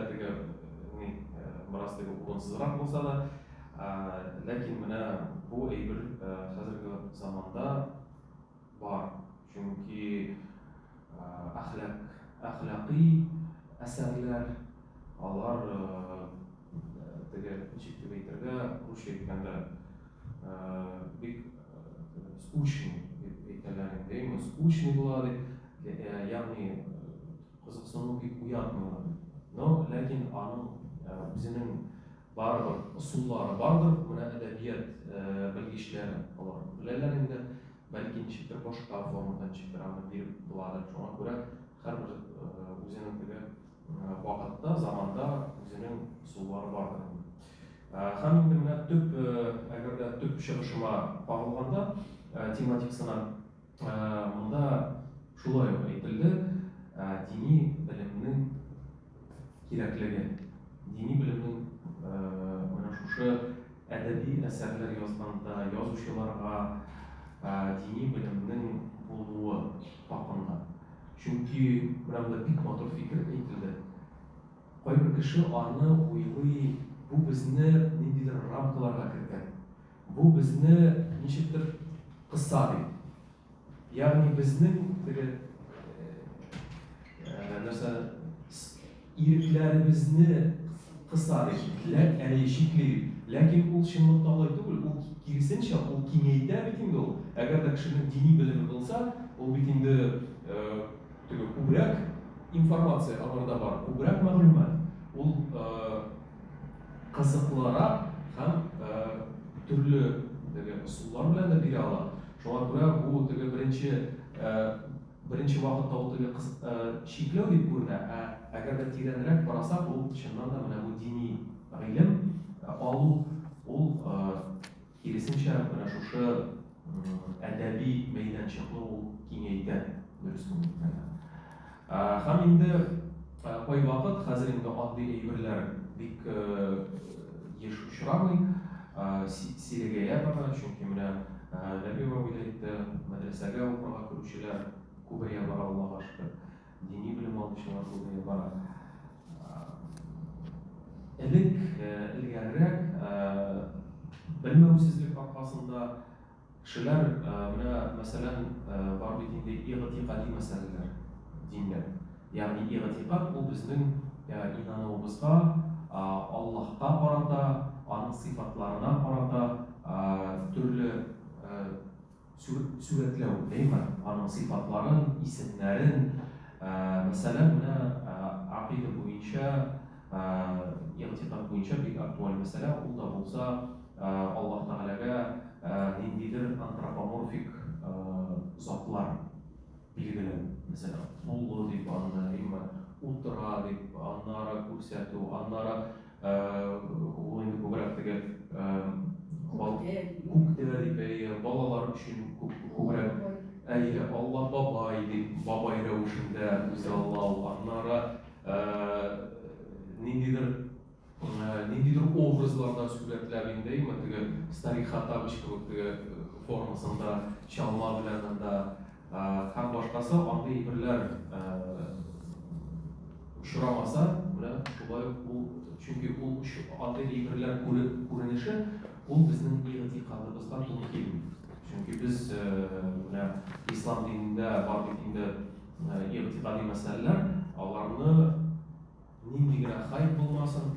теге біраз теге орынсызырақ болса да, ләкин мына бұл әйбір қазіргі заманда бар. Чөнки әхлақи әсәрләр, алар теге ничек дип әйтергә, русча әйткәндә бик скучный дип әйтәләр инде, скучный була дип, ягъни кызыксыну бик уятмый. Но ләкин аның үзенең барыбер ысуллары бардыр, менә әдәбият белгечләре алар беләләр инде, бәлки ничектер башка формада ничектер аны биреп буладыр. Шуңа күрә һәрбер үзенең теге вакытта, заманда үзенең ысуллары бардыр. Һәм инде менә төп, әгәрдә төп чыгышыма кагылганда, тематикасына монда шулай ук әйтелде, дини белемнең кирәклеге. Дини белемнең менә шушы әдәби әсәрләр язганда язучыларга dini biliminin bulduğu hakkında. Çünkü burada bir matır fikir eğitildi. Kayber kişi anı uyguluyor, bu bizni nedir ramkalarga kirken. Bu bizni neşittir kısa değil. Yani bizning mesela iriklerimizni kısa değil, erişikli. Lakin ol şınlıkta olay değil, o kirisinçe, o kengeyde bitinde ol. Eğer de kişinin dini bilimi olsa, o bitinde kubrak informasiya alanda var, kubrak mağlumat. Ol kızıklara hem türlü usullar bilen de biri alar. Şuna göre bu birinci vaqtda o şekilli bir görünür. Eğer de tirenrek barasak, o şundan da bu dini ilim alu ol kirisinçe mana şuşu adabiy meydanchiqni ol kengaydi durustmi. Ham endi qo'y vaqt hozir endi oddiy ayyorlar bek yesh uchramay sirgaya bora, chunki mana Nabiyeva viloyatida madrasaga o'qishga kiruvchilar ko'payib bora, Allohga shukr. Diniy bilim oluvchilar ko'payib bora. İlgarirak bilmevsizlik arkasında kişiler mesela var bitinde i'tiqadi meseleler dinler. Yani i'tiqad bu bizning inanışımızga, Allah'a qarata, onun sıfatlarına qarata türlü suretler değil mi? Onun sıfatların, isimlerin mesela aqida boyunca i'tiqad boyunca bir aktual mesele, o da olsa Allah Teala'ga nindidir antropomorfik zatlar bilgiler. Mesela Ulu deyip anlayayım, Ultra deyip anlara kursettu, anlara o indi kubrak tege күктә дип балалар өчен күбрәк Алла бабай дип бабай рәвешендә үзаллау, аннары ниндидер образларда сүрәтләп инде теге Старик Хаттабыч кебек формасында чалма белән анда һәм башкасы андый әйберләр очрамаса, менә шулай ул чөнки ул андый әйберләр күренеше ул безнең игътикадыбызга туры килми. Чөнки biz менә ислам динендә бар бит инде игътикади мәсьәләләр, аларны нинди генә хайп булмасын,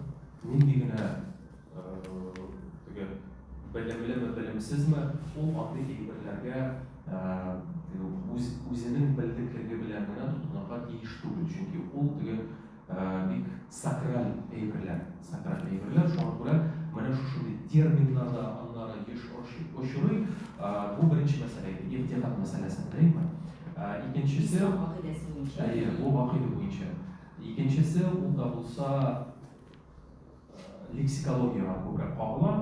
нинди генә теге белемлеме, белемсезме, ул андый әйберләргә үзенең белдеклеге белән генә тотынырга тиеш түгел. Чөнки ул теге бик сакраль әйберләр. Шуңа күрә менә шундый терминнарда аннары еш очрый. Бу беренче мәсьәлә, игътикад мәсьәләсе, әйме? Икенчесе, бу гакыйда буенча. Икенчесе, ул да булса лексикологияга күбрәк кагыла.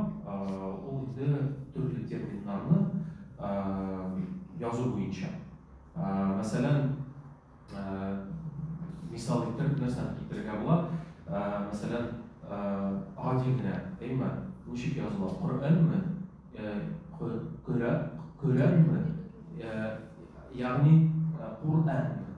Ул инде төрле терминнарны язу буенча. Мәсәлән, мисал итеп нәрсәне китерергә була. Мәсәлән, гади генә, әйме? Ничек языла? Коръәнме? Коръәнме? Ягъни Куръәнме?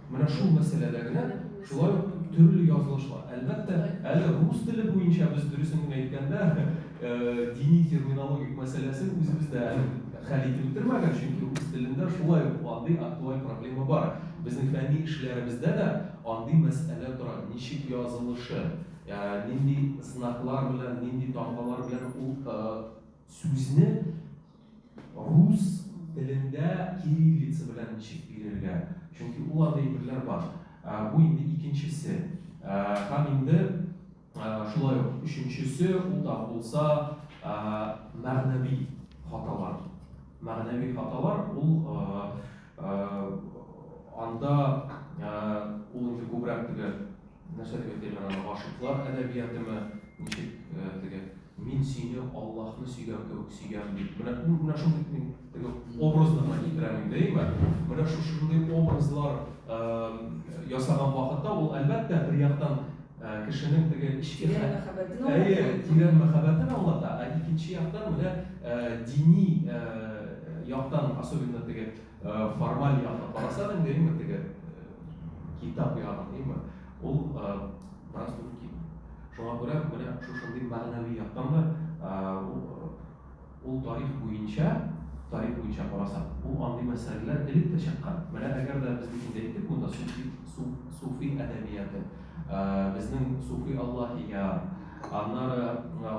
Менә шул мәсьәләдә генә шулай төрле язылышлар. Әлбәттә, әле рус теле буенча без дөресен генә әйткәндә, дини терминологик мәсьәләсен үзебездә хәл итеп бетермәгән, чөнки рус телендә шулай андый актуаль проблема бар. Безнең фәнни эшләребездә дә андый мәсьәлә тора. Ничек язылышы, нинди знаклар белән, нинди тамгалар белән ул сүзне рус телендә кириллица белән ничек бирергә. Чөнки ул андый әйберләр бар. Бу инде икенчесе. Һәм инде шулай ук өченчесе ул да булса мәгънәви хаталар. Мәгънәви хаталар ул анда ул инде күбрәк теге нәрсә дип әйтәләр, гашыйклар әдәбиятымы, ничек теге мин сине Аллаһны сөйгән кебек сөйгән дип. Менә шундый теге образларны китерәм инде, әйме? Менә шундый образлар ясаган вакытта ул әлбәттә бер яктан кешенең теге ички тирән мәхәббәтен аңлата, икенче яктан менә дини яктан, особенно теге формаль яктан карасаң инде, әйме, теге китап ягын, әйме? Ул бераз мөмкин. Шуңа күрә менә шундый мәгънәви яктан да ул тарих буенча карасак, ул андый мәсьәләләр элек тә чыккан. Менә әгәр дә без инде әйттек, монда суфи әдәбияты, безнең суфи Аллаһия, аннары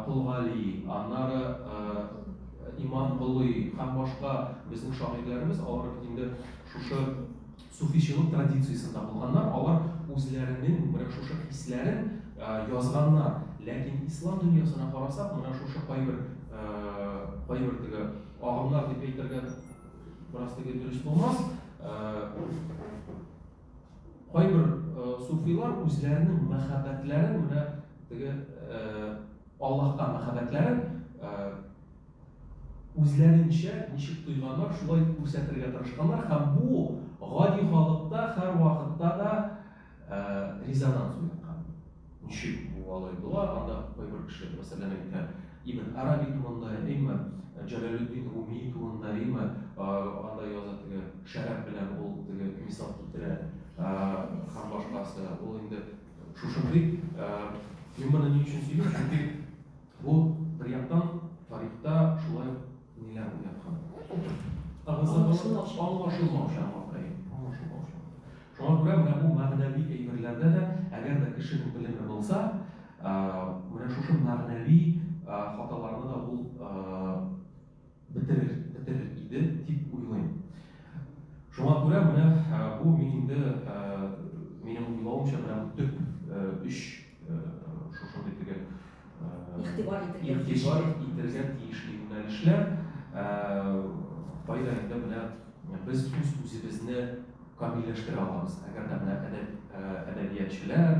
Кулгали, аннары Иман Кулый һәм башка безнең шагыйрьләребез, алар инде шушы суфичилык традициясендә булганнар, алар үзләренең менә шушы хисләрен язганнар. Ләкин ислам дөньясына карасак, менә шушы кайбер теге агымнар дип әйтергә бераз теге дөрес булмас. Кайбер суфилар үзләренең мәхәббәтләрен менә теге Аллаһка мәхәббәтләрен үзләренчә ничек тойганнар, шулай күрсәтергә тырышканнар һәм бу гади халыкта һәр вакытта да резонанс уяткан. Ничек бу алай була? Анда кайбер кешеләр, мәсәлән, әйтә, Ибн Араби турында, әйме, Җәләлетдин Руми турында, әйме, анда яза теге шәрәф белән ул теге мисал китерә, һәм башкасы. Ул инде шушындый, мин моны ни өчен сөйлим? Чөнки бу бер яктан тарихта шулай ниләр уяткан. Аңлашылмаучан. Шуңа күрә менә бу мәгънәви әйберләрдә дә, әгәр дә кешенең белеме булса, менә шушы мәгънәви хаталарны да ул бетерер иде дип уйлыйм. Шуңа күрә менә бу минем уйлавымча менә төп өч шушындый теге игътибар итәргә тиешле юнәлешләр. Кайда инде менә без үзебезне камилләштерә алабыз. Әгәр дә менә әдәбиятчылар,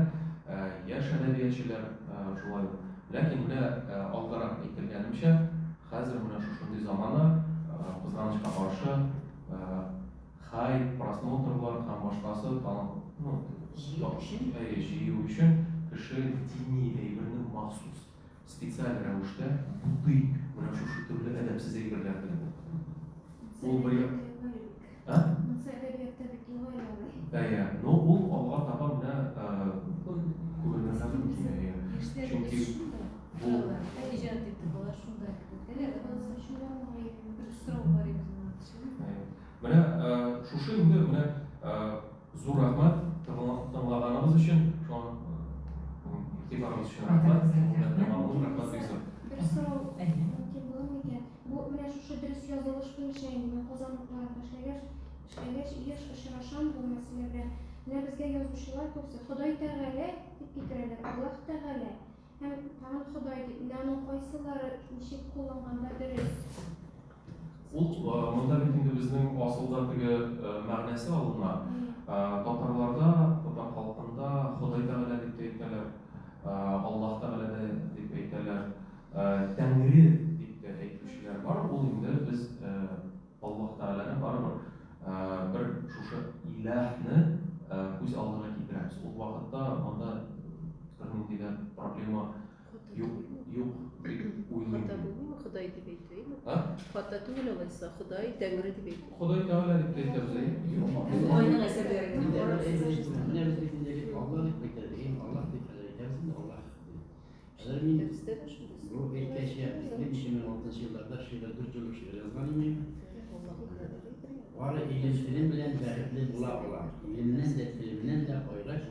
яшь әдәбиятчылар шулай Lekin buna algarak aytilganimcha, hozir mana shu shunday zamanda qizg'anishga qarshi hayt, prosmotrlar ham boshqasi jiyu uchun kishi diniy aybini maxsus spetsial ravishda but'iy mana shu turli adabsiz ayblar bilan u bir no u Alloh taolo bilan ko'rinadigan chunki bu mana shu endi mana zo'r rahmat tinglaganimiz uchun shu e'tiboringiz uchun rahmat. Rahmat Bekzod.
Bir so'rov mumkin bo'larmikan? Bu mana shu dars yozilish bo'yicha men qozonliqlar ishlagach ish uchrasham bu masala bilan. Mana bizga yozuvchilar ko'psa Xudoy Taala deb ketiradilar. Alloh Taala. Ham tag'in Xudoy deb ularning qaysilari nechik qo'llanganda dars.
Bunda endi bizning asldagi ma'nosi olinma. Tatarlarda, tatar xalqында Xudoy Taala deb aytganlar, Alloh Taala deb aytganlar, Tangri deb aytuvchilar bor. Bu endi biz Alloh Taolani baribir bir shu ilahni ko'z oldiga keltiramiz. U vaqtda unda qanday problema yo'q deb o'ylayman.
Xudoy deb aytaymi? Xato to'g'rilaysa Xudoy Tangri deb aytaymi?
Xudoy Taolo deb aytamiz.
Oyning asarlarida
Allah deb aytadigan, Allah deb aytamiz, Allah. Hozir men bu aytgan 2006 yillarda she'rlar turli she'r yozganman. Var ilim bilen baxtli bo'la olam. Ilimdan da tilimdan da oyrash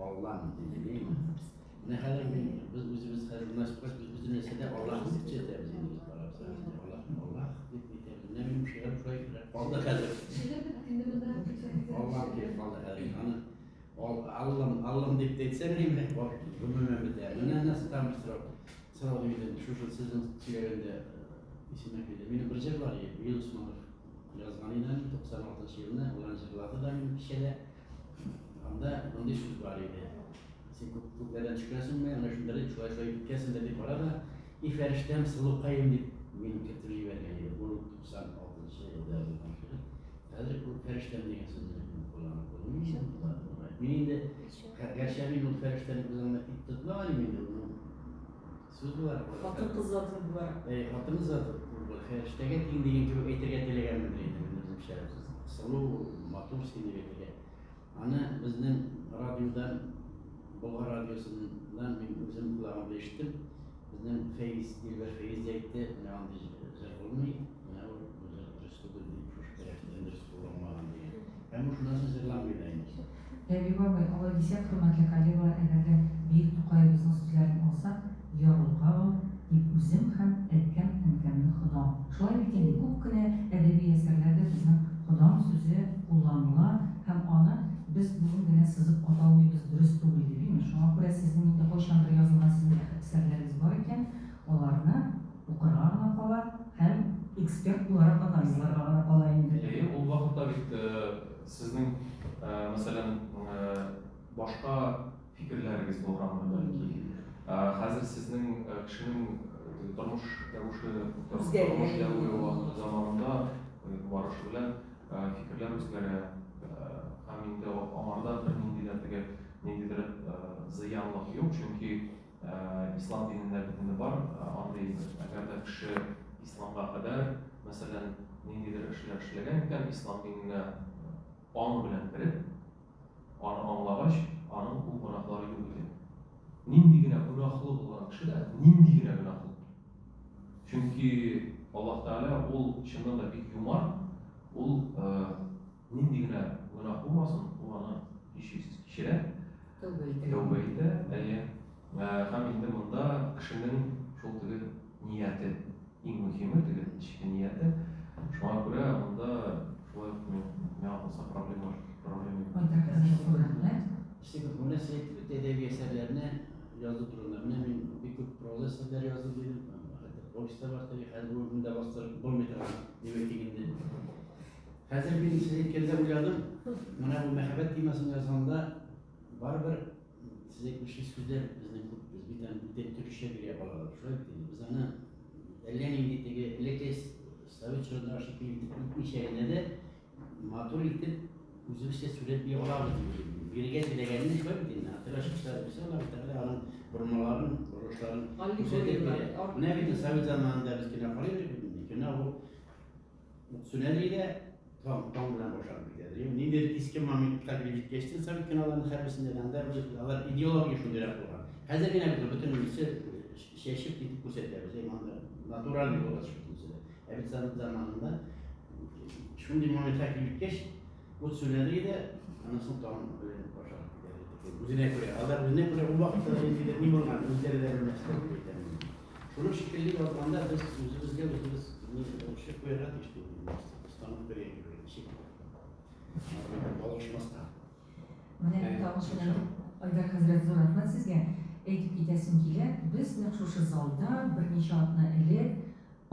Alloh deydi. Ne kadar biz o'zimiz hozir nasib qilsa biz butun narsada Allohni deb aytamiz endi Allah deb aytamiz. Ne bileyim she'r qo'yib qoldi hozir. Allah deb qoldi hozir. Allam deb aytsa nima bor? Bilmayman bitta. Mana nasib tanishtirib so'radim shu sizning chegarada isimni qo'ydi. Meni bir yer bor edi. Yunus Usmonov yazganidan 96-yilni ular yig'ladi da men kishida unda bunday so'z bor edi. Sen ko'plardan chiqasanmi? Ana shunday shular bitkasin deb qarada, "Iferishtem suluqayim" deb meni keltirib yuborgan edi. Bu 96-yilda bo'lgan. Hozir bu ferishtem degan so'zni qo'llanib qo'ydim. Men endi garchi bu ferishtani bizga tutdilar endi uni so'z bor.
xotin qiz zoti bor.
Xotin zoti bu ferishtaga teng degan gibi aytirga teleganman deydi bizim sharafsiz. Sulu Maturskiy deb aytgan. Ana bizning radiodan Bulgar radiosundan men o'zim qulog'imda eshitdim. Bizning Dilber Feyiz aytdi, "Mana bunday jar bo'lmay, mana bu Respublika deb ferishtalar qo'llanmagan" degan. Ham shu narsa sirlanmaydi endi.
Rabiba Bey, Allah desek, hurmatli kollegalar, agarda Buyuk To'qayevning so'zlarini olsak, yorilqav deb o'zim ham aytgan inkamni Xudo. Shulay ekan, ko'pgina adabiy asarlarda bizning Xudo so'zi qo'llanila ham ona biz bugungina sizib o'tolmaymiz, durust to'g'ri deyman. Shunga ko'ra sizning endi qo'shimcha yozilgan sizning asarlaringiz bor ekan, ularni o'qirlarga qolar, ham ekspert bo'laroq analizlarga qolar endi.
U vaqtda sizning masalan boshqa fikrlaringiz bo'lganmi balki? Hozir sizning kishining turmush zamonida borishi bilan fikrlar o'zgaradi. Ham endi omarda bir nendaydir ziyonlik yo'q, chunki islom dinida bor. Agarda kishi islomga qadar masalan nendaydir ishlar ishlagan ekan, islom dinini onu bilan kirib, onu anglagach, onun bu gunohlari yo'q ekan. Nindigina gunohli bo'lgan kishida nindigina gunohli. Chunki Alloh taolo ul chindan da bek yumor, ul nindigina gunoh bo'lmasin, uni ishsiz kishida tavba etdi. Ham endi bunda kishining shu niyati eng muhimi, ichki niyati. Shunga ko'ra unda shulay ma'nosi problema
İşte bu nasıl edebi eserlerine yazıp durumda. Ben bir ko'p proza eserler yazdım dedim. Oysa var tabii her bölümde bastırıp bulmayacağım demek ki şimdi. Hazır bir size ilkelde uyardım. Bana bu mehabet temasını yazanda var size bir şey sözler bizden biz bir de Türkçe bir yapılar. Şöyle biz ana ellenindeki elekes Sovet çağında şekilli şeyine de motor gidip üzerinde sürekli bir olay bir gel bile gelmiş böyle bir dinle. Hatırlaşmışlar mesela bir tane adam kurmaların, borçların ne bileyim Sovet zamanında biz kine kalıyorduk kine o süneriyle tam bilen boşanmış dedi. Nidir iski mamit takip geçti Sovet kinaların harbisinden de onlar ideoloji şunu yaptılar. Hazır yine bütün şey şık gidip bu setler bizim natural bir olay çıktı. Evet zamanında şimdi mamit takip geç bu süneriyle anasını tamam böyle başarılı giderdi. Uzine göre, adam uzine göre o vakitte de ne olmadı, üzeri de mesela. Şunun şekilli ortamda biz şey koyarak işte İstanbul böyle bir şey. Alışmaz da.
Mene tanışılan Aydar Hazret zor rahmat sizge. Aytib ketasim kile, biz naqshu zalda bir necha atna elek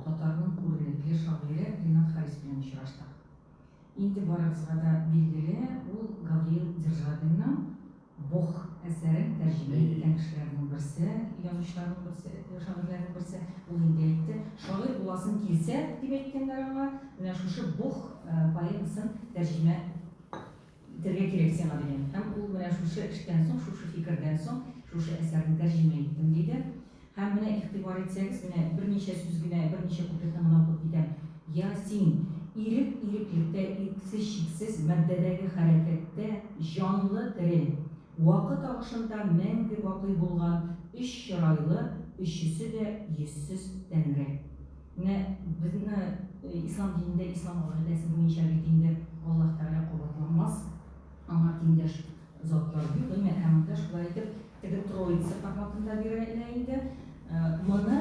Tatarning ko'rlikli shoiri Rinat Haris bilan uchrashdik. Endi boramizga da belgili u Gavril Державинning Bog' asari tarjima etgan kishilarning birisi, yozuvchilarning birisi, shoirlarning birisi. U endi aytdi, shoir bo'lasin kelsa deb aytganlar anga, mana shu Bog' poemasin tarjima etilga kerak senga degan. Ham u mana shu ishdan so'ng, shu fikrdan so'ng shu asarni tarjima etdim deydi. Ham mana e'tibor etsangiz, mana bir necha so'zgina, bir necha kupletni mana o'qib ketgan. Yasin iriklikda, iksiz cheksiz maddadagi harakatda jonli tirin, vaqt oqishida mangu boqiy bo'lgan ish chiroyli, ishisi de yussiz Tangri. Mana bizni islom dinida, islom aqidasi bo'yicha dinda Alloh taolo quvvatlanmas, ammo tengdosh zotlar yo'q. Men hamda shulay deb Troitsa formatida beriladi. Mana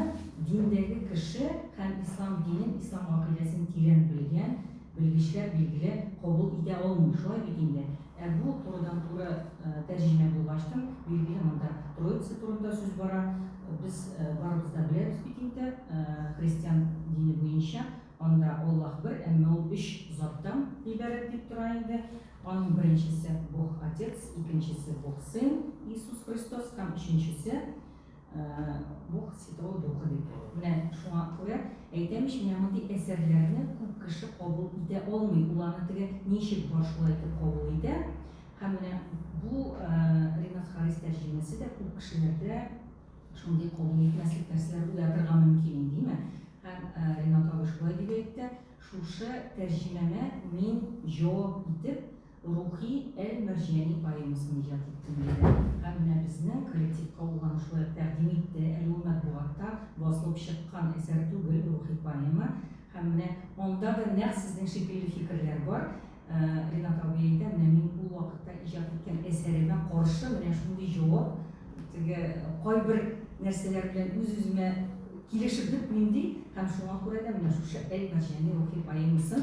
dindagi kishi ham islom dinini, islom aqidasini teran bilgan, bilgichlar belgili qabul eta olmishlar endi. Bu to'g'ridan to'g'ri tarjima bo'lg'achdan belgili menda Troitsa to'g'rida so'z bor. Biz baribizda bilamiz endi xristian dini bo'yicha onda Alloh bir, ammo u 3 zotdan iborat deb turadi. Onun birinchisi Bog' Otец, ikkinchisi Bog' Sin, Isus Xristos, ham uchinchisi Bog' Святого Духа deb. Mana shunga ko'ra aytamiz, mana bunday asarlarni ko'p kishi qabul eta olmaydi. Ularni nechik boshqa etib qabul etadi. Ham mana bu Rinat Haris tarjimasida ko'p kishilarda shunday qabul etmaslik narsalar ularga mumkin deymi? Ham Rinat aka shunday deb aytdi, shu tarjimani men javob etib ruhiy el-marjani poemasini ijod etdim dedi. Hamma bizni kollektivga bo'lgan shulay taqdim etdi. U matbuotda bosilib chiqqan asar tugul ruhiy poema. Hamma onda da naq sizning shekilli fikrlar bor. Rinat Abiyda men bu vaqtda ijod etgan asarga qarshi mana shunday javob qo'y bir narsalar bilan o'z-o'zimga kelishib mendek ham shunga ko'ra da mana shu el-marjani ruhiy poemasin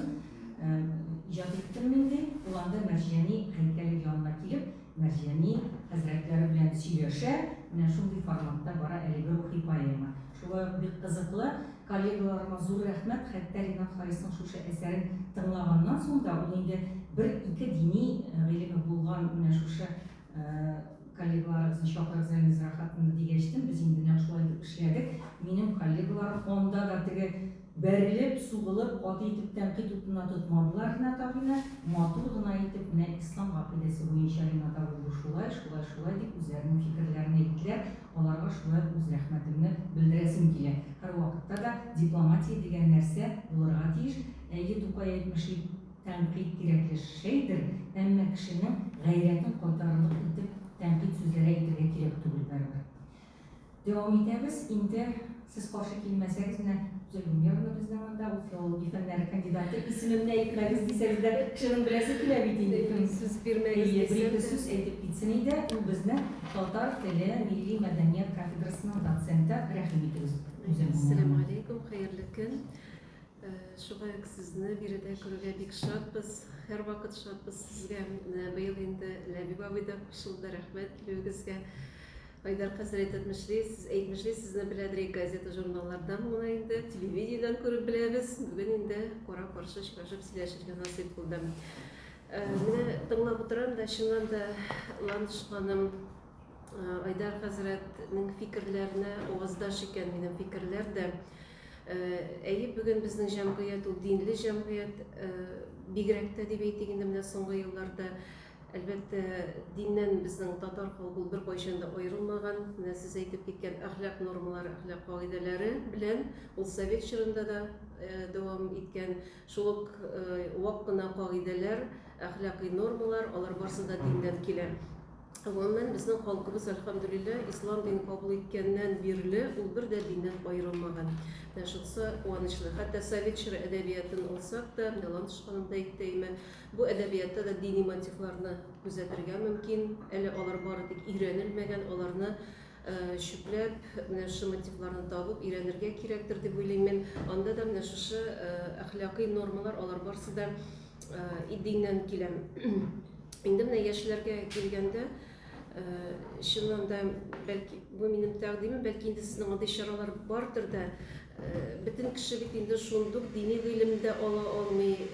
ijod etdim mendek. Ularda marjani haykali yonına kelib, marjani hazratlari bilan suylashar, mana shunday formatda bor bir ruhiy poema. Shunga bir qiziqli kollegalarga zo'r rahmat. Hatto Rinat Harisning shu asarini tinglagandan so'ng da u endi bir-ikki diniy ilmi bo'lgan mana shu kollegalarimizni shogirdlaringiz rohatini degashdim. Biz endi shulay ishladik. Mening kollegalarim onda da berilib, sug'ilib, qoti etib tanqid o'tini tutmadilar Rinat abini. Moturg'ina etib, mana islom aqidasi bo'yicha Rinat abi shulay deb o'zlarining fikrlarini aytdilar. Ularga shulay o'z rahmatimni bildirasim keladi. Har vaqtda da diplomatiya degan narsa bo'larga tegish. To'qay aytmishlik tanqid kerakli shaydir. Hamma kishining g'ayratini ko'tarilib etib tanqid so'zlari aytishga kerak tugul baribir. Davom etamiz. Endi siz qarshi kelmasangiz, mana Yarın bizden onda o filoloji fenleri kandidatı ismimle aytmangiz desangizlar kishining bilasi kelib ayting.
Siz bermangiz
bir so'z aytib ketsinida u bizni Tatar tili milliy madaniyat kafedrasining dotsenti rahim etamiz.
Assalomu alaykum, xayrli kun. Shunga sizni birida ko'rgan bek shodmiz. Har vaqt shodmiz sizga. Bu yil endi Labibabida qo'shildi, rahmat sizga. Aydar Hazret etmişliyiz, siz aytmışliyiz, sizni biladirek gazeta jurnallardan, ona endi televiziyadan ko'rib bilamiz. Bugun endi qora-qarshi uchrashib сөйләшергә nasib qildim. Meni tinglab o'tiram da shundan da Landish xonim Айдар хәзрәтнең фикерләренә аваздаш икән минем фикерләр дә. Әйе, бүген безнең җәмгыять ул динле җәмгыять, бигрәк тә дип әйтик инде менә соңгы елларда. Әлбәттә, диннән безнең татар халкы беркайчан да аерылмаган. Менә сез әйтеп киткән әхлак нормалары, әхлак кагыйдәләре белән ул совет чорында да дәвам иткән шул ук вак кына кагыйдәләр, әхлакый нормалар, алар барысы да диндән килә. Гомумән безнең халкыбыз альхамдулилла ислам динен кабул иткәннән бирле ул бер дә диндән аерылмаган. Менә шунысы куанычлы. Хәтта совет чоры әдәбиятын алсак та, Ландыш ханым да әйтте, бу әдәбиятта да дини мотивларны күзәтергә мөмкин. Әле алар бары тик өйрәнелмәгән, аларны чүпләп, менә шу мотивларны табып өйрәнергә кирәктер дип уйлыйм мен. Анда да менә шушы әхлакый нормалар алар барысы да диннән килә. Инде менә яшьләргә килгәндә, чыннан да бәлки бу минем тәкъдимем, бәлки инде сезнең андый чаралар бардыр да, бөтен кеше бит инде шундук дини гыйлемдә ала алмый,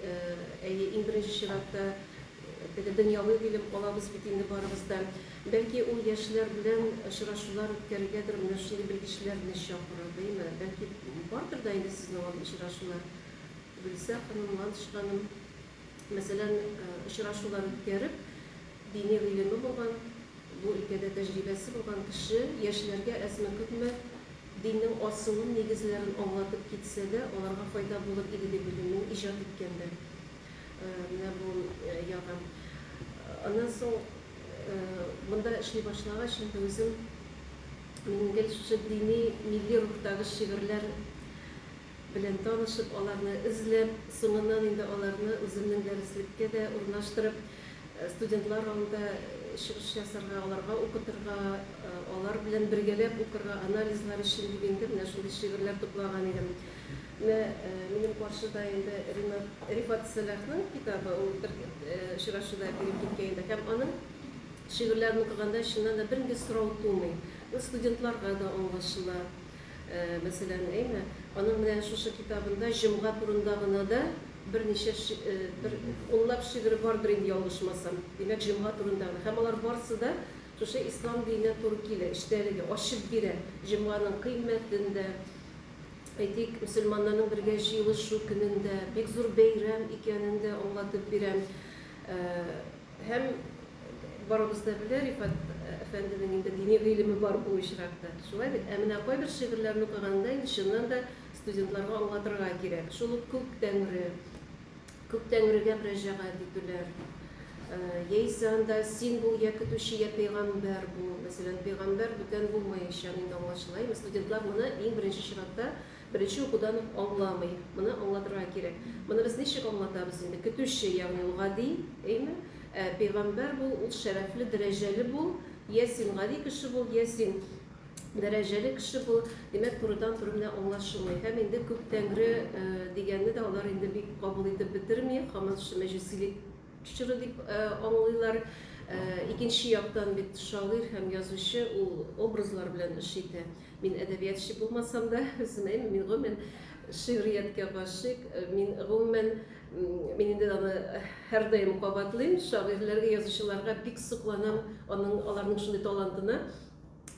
иң беренче чиратта дөньяви гыйлем алабыз бит инде барыбыз да. Бәлки ул яшьләр белән очрашулар үткәрергәдер, менә шундый белгечләрне чакыра, димме? Бәлки бардыр да инде сезнең очрашулар. Гөлсә ханым, Ландыш ханым, мәсәлән, очрашулар үткәреп, дини гыйлеме булган, бу өлкәдә тәҗрибәсе булган кеше яшьләргә әзме көтмә диннең асылын, нигезләрен аңлатып китсә дә, аларга файда булыр иде дип уйлыйм, иҗат иткәндә. Менә бу ягым. Аннан соң монда эшли башлагач, инде үзем минем шушы дини, милли рухтагы шигырьләр белән танышып, аларны эзләп, соңыннан инде аларны үземнең дәреслеккә дә урнаштырып, студентлар алдында чыгыш ясарга, аларга укытырга, алар белән бергәләп укырга, анализлар өчен дип инде менә шундый шигырьләр туплаган идем. Минем каршыда инде Рифат Сәлахның китабы, ул очрашуда биреп киткән иде. Һәм аның шигырьләрен укыганда чыннан да бернинди сорау тумый. Ул студентларга да аңлашыла. Мәсәлән, аның менә шушы китабында җомга турында гына да берничә унлап шигырь бардыр инде ялгышмасам. Димәк, җомга турында. Һәм алар барысы да шушы ислам диненә туры килә, эчтәлеге ачып бирә. Җомганың кыйммәтен дә, әйтик, мөселманнарның бергә җыелышу көнендә бик зур бәйрәм икәнен дә аңлатып бирә. Һәм барыбыз да белә, Рифат әфәнденең инде дини гыйлеме бар бу очракта. Шулай бит, менә кайбер шигырьләрне укыганда инде чыннан да студентларга аңлатырга кирәк. Шул ук күк тәңрегә мөрәҗәгать итүләр. Яисә анда син бул, я көтүче, я пәйгамбәр бул. Мәсәлән, пәйгамбәр бүтән булмаячак инде аңлашыла. Студентлар моны иң беренче чиратта беренче укудан аңламый. Моны аңлатырга кирәк. Моны без ничек аңлатабыз инде? Көтүче, ягъни ул гади, пәйгамбәр бул, ул шәрәфле, дәрәҗәле бул. Я син гади кеше бул, я син дәрәҗәле кеше бул. Димәк, турыдан-туры менә аңлашылмый. Һәм инде күк тәңре дигәнне дә алар инде бик кабул итеп бетерми, һәм шушы мәҗүсилек чоры дип аңлыйлар. Икенче яктан бит шагыйрь һәм язучы ул образлар белән эш итә. Мин әдәбиятчы булмасам да, үзем мин гомумән шигърияткә гашыйк. Мин инде аны һәр даим кабатлыйм. Шагыйрьләргә, язучыларга бик сокланам, аларның шундый талантына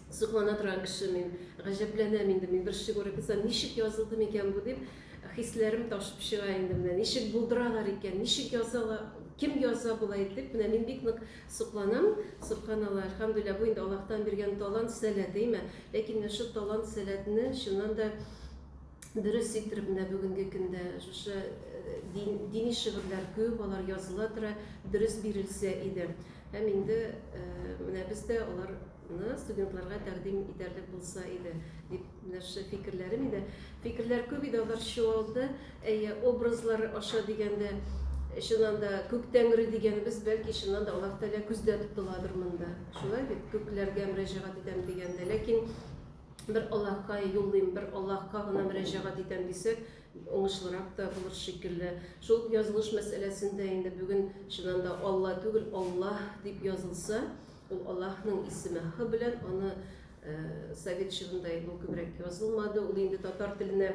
соклана торган кеше. Мин гаҗәпләнәм инде. Мин бер шигырь укысам, ничек язылды микән бу дип, хисләрем ташып чыга инде. Ничек булдыралар икән, ничек язалар, кем яза булай дип, мин бик нык сокланам. Субханалла, альхамдулилля, бу инде Аллаһтан биргән талант, сәләт, әйме? Ләкин шу талант, сәләтне чыннан да дөрес иттереп менә бүгенге көндә шушы дини шигырьләр күп, алар языла тора, дөрес бирелсә иде. Һәм инде менә без дә аларны студентларга тәкъдим итәрлек булса иде дип менә шу фикерләрем иде. Фикерләр күп иде, алар чуалды. Образлар аша дигәндә чыннан да күк тәңре дигәнебез бәлки чыннан да Аллаһ Тәгалә күздә тотыладыр монда. Шулай бит, күкләргә мөрәҗәгать итәм дигәндә, ләкин бер Аллаһка юллыйм, бер Аллаһка гына мөрәҗәгать итәм дисәк, уңышлырак та булыр шикелле. Шул язылыш мәсьәләсендә инде бүген чыннан да Алла түгел, Аллаһ дип язылса, ул Аллаһның исеме Х белән, аны совет чорында бу күбрәк язылмады. Ул инде татар теленә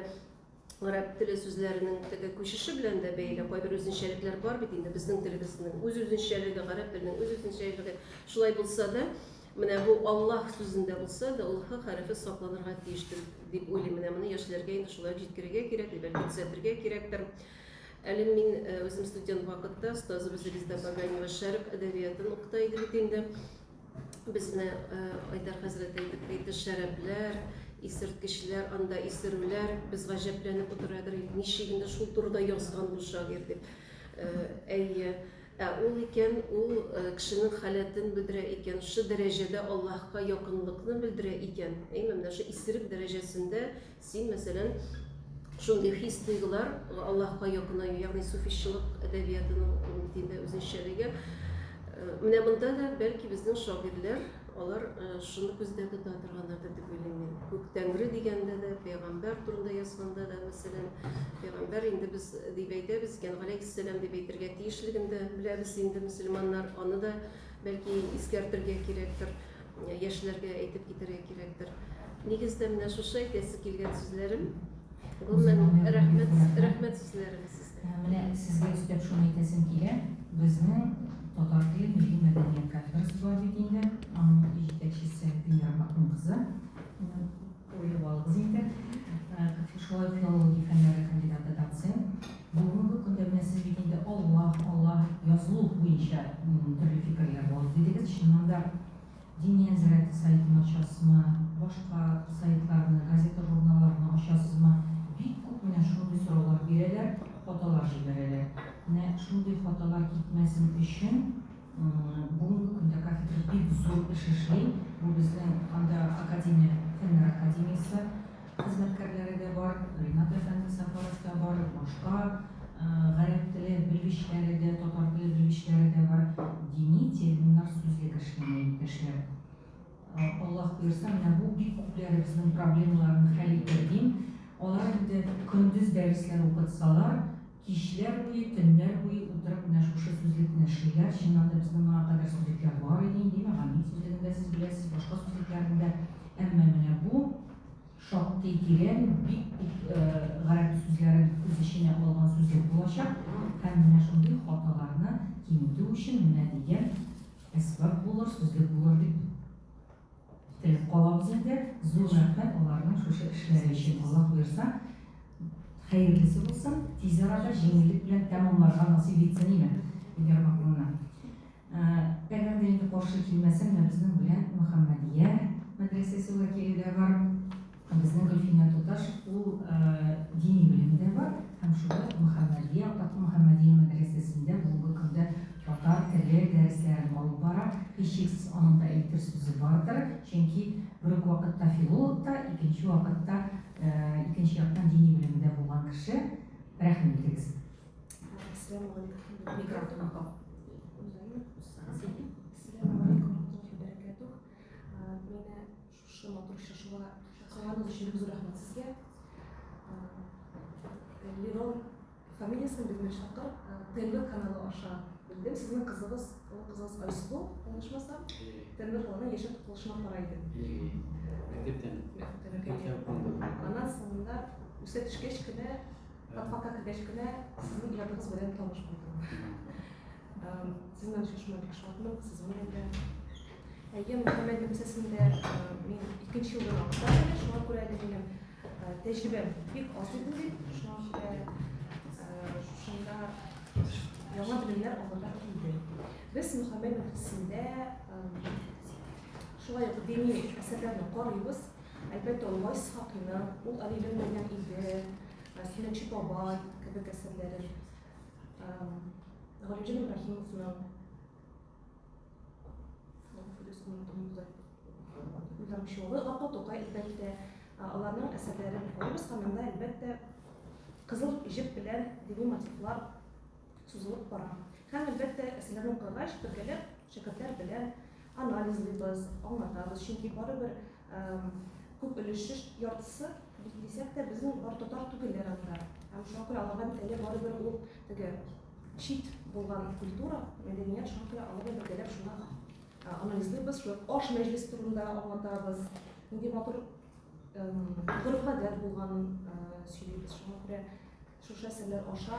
араб теле сүзләренең күчеше белән дә бәйле, кайбер үзенчәлекләр бар бит инде безнең телебезнең үз-үзенчәлеге, гарәп теленең үз-үзенчәлеге. Шулай булса да, Менә бу Аллах сүзендә булса да, ул х хәрефе сакланырга тиештер дип уйлыйм. Менә моны яшьләргә инде шулай җиткерергә кирәк, бәлки төзәтергә кирәктер. Әле мин үзем студент вакытта остазыбыз Резида Багаева шәрq әдәбиятын укыта иде бит инде. Безне Айдар хәзрәт әйтеп китте, шәрәпләр, исерткечләр, анда исерүләр, без гаҗәпләнеп утырадыр, ничек инде шул турыда язган бу шагыйрь дип. Әйе, ул икән, ул кешенең халәтен белдерә икән, шу дәрәҗәдә Аллаһка якынлыкны белдерә икән. Әйе, менә шу исерек дәрәҗәсендә син, мәсәлән, шундый хис-тойгылар Аллаһка якынаю, ягъни суфичилык әдәбиятының динде үзенчәлеге. Менә монда да бәлки безнең шагыйрьләр алар шуны күздә тота торганнардыр дип уйлыйм мин. Күк Тәңре дигәндә дә, пәйгамбәр турында язганда да, мәсәлән, пәйгамбәр инде без дип әйтәбез, галәйһиссәлам дип әйтергә тиешлеген дә беләбез инде мөселманнар, аны да бәлки искәртергә кирәктер, яшьләргә әйтеп китәргә кирәктер. Нигездә менә шушы әйтәсе килгән сүзләрем. Гомумән рәхмәт сүзләрем сезгә.
Менә сезгә өстәп шуны әйтәсем килә. Безнең татар теле милли мәдәният кафедрасы бар бит инде. Аның җитәкчесе Гөлнар Макмун кызы. Уйлап алыгыз инде. Шулай филология фәннәре кандидаты доцент. Бүгенге көндә менә сез бит инде Аллах язылу буенча төрле фикерләр бар дидегез. Чыннан да дини нәзарәте сайтын ачасызмы, башка сайтларны, газета журналларны ачасызмы? Бик күп менә шундый сораулар бирәләр, фотолар җибәрәләр. Менә шундый фотолар китмәсен өчен бүгенге көндә кафедра бик зур эш эшли. Бу безнең анда академия, фәннәр академиясе хезмәткәрләре дә бар, Ринат әфәнде Сафаров да бар, башка гарәп теле белгечләре дә, татар теле белгечләре дә бар. Дини терминнар сүзлек эшләмәй кешеләр. Аллаһ бuyursa, менә бу бик күпләребезнең проблемаларын хәл итер дим. Алар инде көндез дәресләр укытсалар, кичләр буе, төннәр буе утырып менә шушы сүзлекне эшлиләр. Чыннан да безнең моңа кадәр сүзлекләр бар иде инде, гамил сүзлегендә сез беләсез, башка сүзлекләрендә. Әмма менә бу шактый тирән, бик күп гарәп сүзләрен үз эченә алган сүзлек булачак. Һәм менә шундый хаталарны киметү өчен менә дигән әсбаб булыр, сүзлек булыр дип теләп калабыз инде. Зур рәхмәт аларның шушы эшләре өчен. Аллаһ буйрса, хәерлесе булсын, тиз арада җиңеллек белән тәмамларга насыйп итсен име. Гөлнар Макмунна. Әгәр дә инде каршы килмәсәм, безнең белән Мөхәммәдия мәдрәсәсе вәкиле дә бар. Безнең Гөлфия Туташ, ул дини белемдә бар. Һәм шулай Мөхәммәдия, Атаклы Мөхәммәдия мәдрәсәсендә бүгенге көндә татар теле дәресләрен алып бара. Һичшиксез аның да әйтер сүзе бардыр. Чөнки бер үк вакытта филолог та, икенче вакытта икенче яктан дини белемдә булган кеше. Рәхмәт итегез.
Ассаламу алейкум. Микрофон ага. Менә шушы матур шашуга чакырганыз өчен зур рәхмәт сезгә. Лирон фамилиясын белмәй шакыр, ТНВ каналы аша белдем. Сезнең кызыгыз, ул кызыгыз Айсылу, онышмасам, ТНВ каналына яшәп тукылышына карайды. Анан соңында үсә төшкәч кенә, татфакка кергәч кенә сезнең иҗатыгыз белән таныш булдым. Сезнең шушында бик шатмын, сез менә дә Әйе, Мөхәммәдия мәсьәләсендә мин 2нче елда укыдым, шуңа күрә дә минем тәҗрибәм бик аз иде. Шуңа күрә шунда яңа белемнәр алырга килде. Без Мөхәммәдия мәсьәләсендә шулай ук дини әсәрләрне карыйбыз. Әлбәттә, ул Вайс Хакыйны, ул Алилен белгән иде, Сөннәтче бабай кебек әсәрләре. Галимҗан Ибраһимовның Гапа Тукай әлбәттә аларның әсәрләрен карыйбыз. Һәм әлбәттә кызыл җеп белән дини мотивлар сузылып бара. Һәм әлбәттә әсәрләрне укыгач бергәләп шәкертләр белән анализлыйбыз, аңлатабыз. Чөнки барыбер күп өлеше яртысы дисәк тә безнең бар татар түгелләр анда. Һәм шуңа күрә аларга теле барыбер ул теге чит булган культура, мәдәният, шуңа күрә аларга бергәләп шуңа анализлыйбыз, аш мәҗлес турында аңлатабыз. Нинди матур гореф-гадәт булганын сөйлибез. Шуңа күрә шушы әсәрләр аша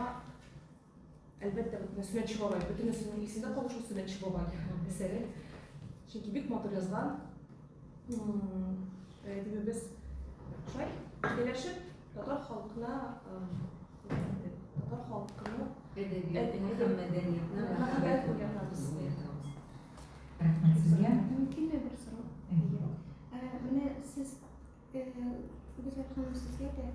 әлбәттә Сөннәтче бабай, бөтенесенең исендә калышу Сөннәтче бабай әсәре. Çünkü bik motor yazgan. Dibi biz şöyle birleşip Tatar halkına
Edebiyatına da medeniyetine
Evet, biz.
Rahmet sizge.
Mümkün de bir soru. Mene siz güzel hanım sizge de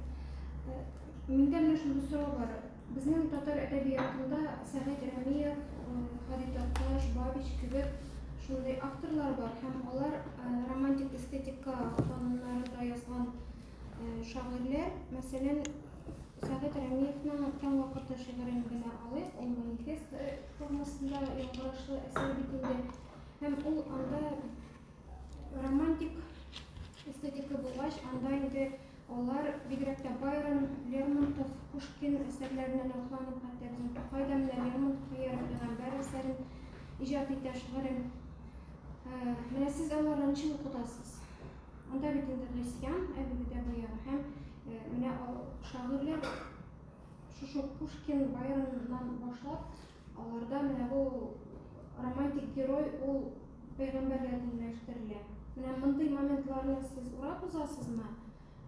mende mene şunday soru var. Bizning Tatar edebiyatında Said Ramiyev, Halit Aktaş, Babiç gibi şunday avtorlar var. Hem onlar romantik estetika kanunlarında yazgan şairler. Mesela Said Ramiyev'nin tam vakitte şiirini bile alıp, o manifest formasında yankılaşlı eser bitinde hem o anda romantik estetika bulgaç, anda indi onlar bigrekte Bayram, Lermontov, Pushkin eserlerinden oklanıp hatta bizim Tokay'da bile Lermontov yarım Peygamber eserin icap eden şiirin. Mene siz onlarla için okutasınız. Anda bitinde Hristiyan, evde de bu hem mene o şairler şu Pushkin Bayram'dan başlap, onlarda mene bu romantik geroy o peygamberlerden leştirilen. Mene mınday momentlarını siz urap uzasızmı?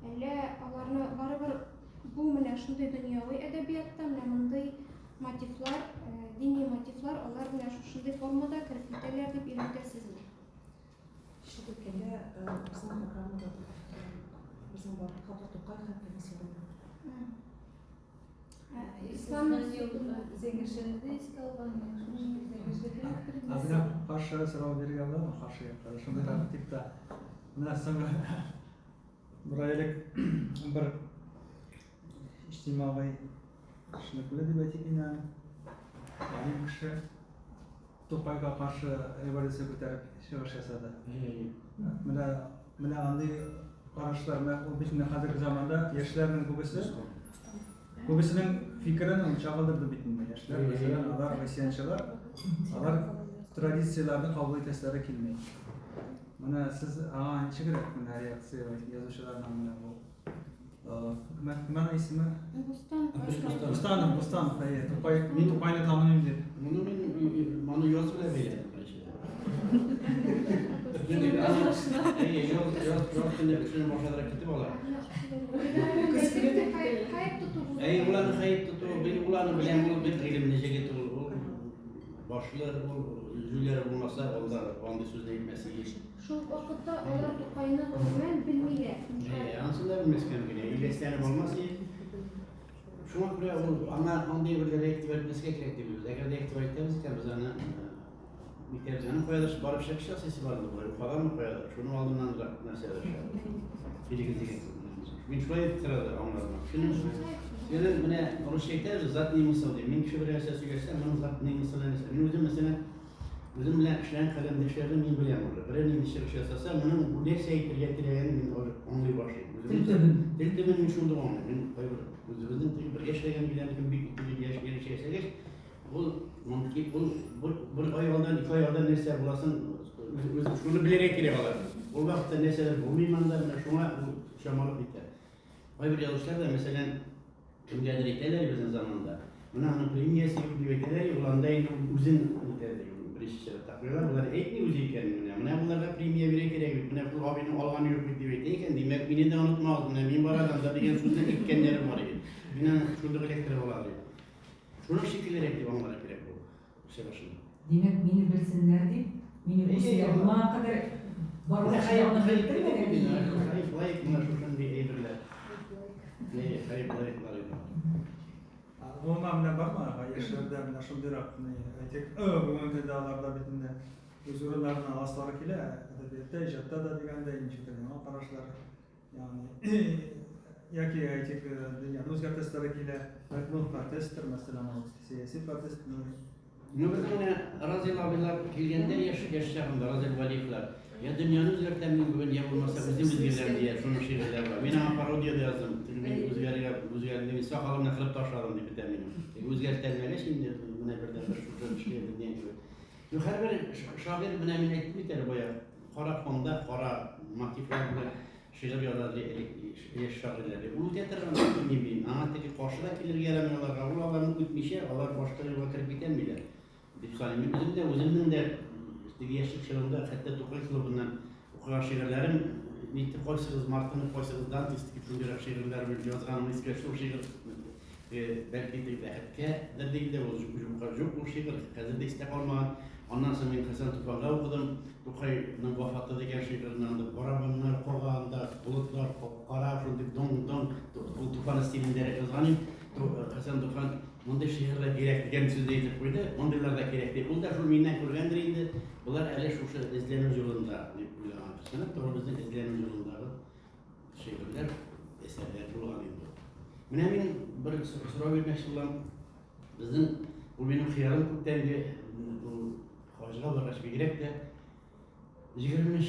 Ele onlarını baribir bu mene şunday dünyavi edebiyatta mene mınday motiflar, dini motiflar, onlar mene şunday formada kirip giteler dep iletesizmi?
Şimdi kende bizim programda bizim var Hatta Tokay Komisyonu.
İslam'ın zengirşeninde eski Albanlar.
Azra karşı sıra berganlar mı karşı yaptılar. Şunday tartipte. Bundan sonra buraylık bir ijtimoiy ishni deb aytaylik yani kişi To'qayga qarshi revolyutsiya ko'tarib chiqish yasadi. Mana anday qarashlar o'zbekistonda hozirgi zamonda yoshlarning ko'pisining fikrini chaqildirdi bitindi yoshlar. Masalan, ular rossiyanchalar, ular traditsiyalarni qabul etishlari kelmaydi. Mana siz ancha kerak bunday reaksiya yozuvchilarning mana bu Mana ismi? Bustanov. To'qayni tanımayım dedi.
Bunu yozib bile verdim. Yok, şimdi şunu boşadırak gidip olar. Ularni hayıp tutup, bir ularni bilen bulup bir ilimlice getirip, başlar, yüzüleri bulmasa, onda söz değilmesi için.
Şu vakitte onlar Tokay'ını hemen bilmiyorlar.
Aslında bilmesi gerekiyor. İlestiyeni olmaz ki. Şuna göre ama onday bir reaktiv etmesi gerekli biz. Eğer reaktiv etmezken biz onu bir tercihini koyarız. Barış şakşa sesi vardı buraya. Falan mı koyarız? Şunu aldığından da mesela birikizlik etmemiz. Ben şuraya itirazı anladım. Şimdi buna Rus şeyler zat nimisal diye. Ben kişi bir esası görsem bana zat nimisal neyse. Ben özüm mesela özüm bilen işleyen kalemdeşlerden ben bilen olur. Bir en işler esası bunun bu ne şeydir getireyen onluyu başlayayım. Diltemin şunda onu. Ben özümüzün bir yaşlayan bilen bir yaş geri şeyse geç. Bu bir ay yoldan, 2 ay yoldan neser bulasın, şunu bilerek gire kalır. O vakitte neseler bulmayman da şuna şamalık biter. Ay bir yazışlar da mesela kimgadir eklerler bizim zamanında. Buna onun premiyesi gibi eklerler ya, ulandayın uzun bir işçiler takıyorlar. Bunlar ekli uzun kendine. Buna bunlarda premiye bir eklerek, buna bu abinin olağanı yok bir eklerken demek beni de unutmaz. Buna min var adamda diyen sözden ekkenlerim var. Buna şurada elektrik olalıyor. Şunun şekilleri ekli onlara gerek bu. Şey başında.
Demek beni bilsinler deyip, beni bilsinler. Bana kadar barbaş ayağını kayıttırmadan.
Layık bunlar şuşun bir eğdirler. Layıklar.
Ondan bile var mı? Yaşlarda bile şunday rahatını aytek. Bugün tedalarda bitinde öz ürünlerinin ağızları kile edebiyatda, icatta da degende inçiktir. Qarashlar yani yoki aytek yani o'zgartirishlar kile bu protestdir mesela siyosiy protestdir.
Nöbetine Razil abiler kelgende yaşayacağımda Razil Valifler. Ya dünyanın özgürlüklerini bugün yapılmasa bizim özgürlükler diye şunun şiirler var. Ben ama parodiya da yazdım. Özgürlüklerini sakalımla kılıp taşladım diye biteminim. Özgürlüklerine şimdi buna birden bir şurada bir şey dediğim gibi. Her bir şair buna min etmişler boya. Kara fonda, kara motiflerle şeyler yazardı, şairleri. Bunu tekrardan bilmiyorum. Anlattaki karşıdakiler gelemiyorlar. Ularını gitmişler, onlar başka yola kirip gitemiyorlar. Bizim de теге яшьлек чагында хәтта Тукай клубыннан укыган шигырьләрем нитеп кайсыгыз мартыны кайсыгыз дантист дип шундыйрак шигырьләр белән язганымны искә төшү шигырь бәлки теге бәхеткә диде ул juq ул шигырь хәзер дә истә калмаган. Аннан соң мин Хәсән Туфанга укыдым. Тукайның вафаты дигән шигырьнән дә барабаннар калганда, болытлар кара шундый доң ул Туфан стилендә язган иде. Хәсән Туфан мондай шигырьләр кирәк дигән сүзне әйтеп куйды. Мондайлар да кирәк дип. Ул да шул миннән күргәндер инде. Булар әле шушы эзләнү юлында дип уйлаган. Сәнәк турыбызның эзләнү юлындагы шигырьләр, әсәрләр булган инде. Менә мин бер сорау бирмәкче булам. Безнең ул минем хыялым күптәнге Хajga barış bir gerek de 20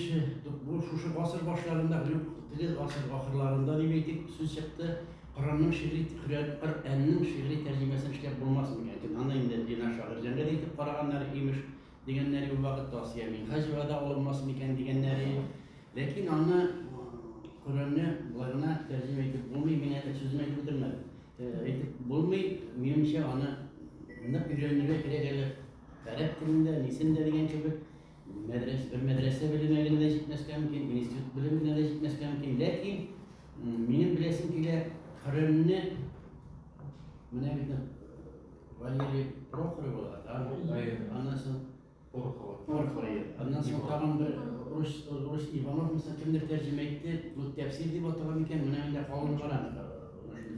bu şuşu asır başlarında tili asır ahırlarında diyeydik söz çıktı. Kur'an'ın şiiri, Kur'an'ın şiiri tercümesini işlep bulmaz mı? Yani ana indi dina şair cennet edip Kur'an'ları iyiymiş diyenleri bu vakit tavsiye min. Hacvada olmaz mı iken diyenleri. Lakin ana Kur'an'ı bularına tercüme edip bulmayı minnet sözüne götürmedi. Edip bulmayı minimce ana ne öğrenmeye gerekli. Arap tilinde, nisinde diyen gibi medrese bilimine de gitmesi mümkün, institut bilimine de gitmesi mümkün. Lakin benim bilesim ki Kur'an'ı mene bir Valeri Prokhorov var. Anlasın. Anlasın tamam bir Rus Ivanov mesela kimdir tercüme etti? Bu tefsir diye batılamıken mene de kalın kalan.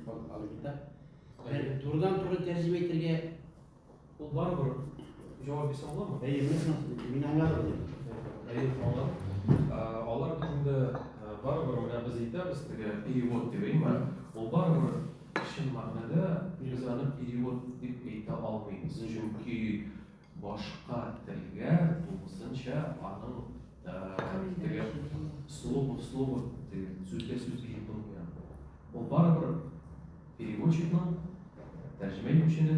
Şunu kalı kitap. Turdan turu tercüme ettirge.
Bu var mı? Cevap etsem olar mı?
Min anladım.
Anladım. Алар bizimde baribir mana biz aytamiz перевод deb aytman. U baribir chin ma'noda biz uni перевод deb ayta olmaymiz. Chunki boshqa tilga o'zimcha uning слово so'zga yetolmagan. U baribir переводчикning tarjima etishini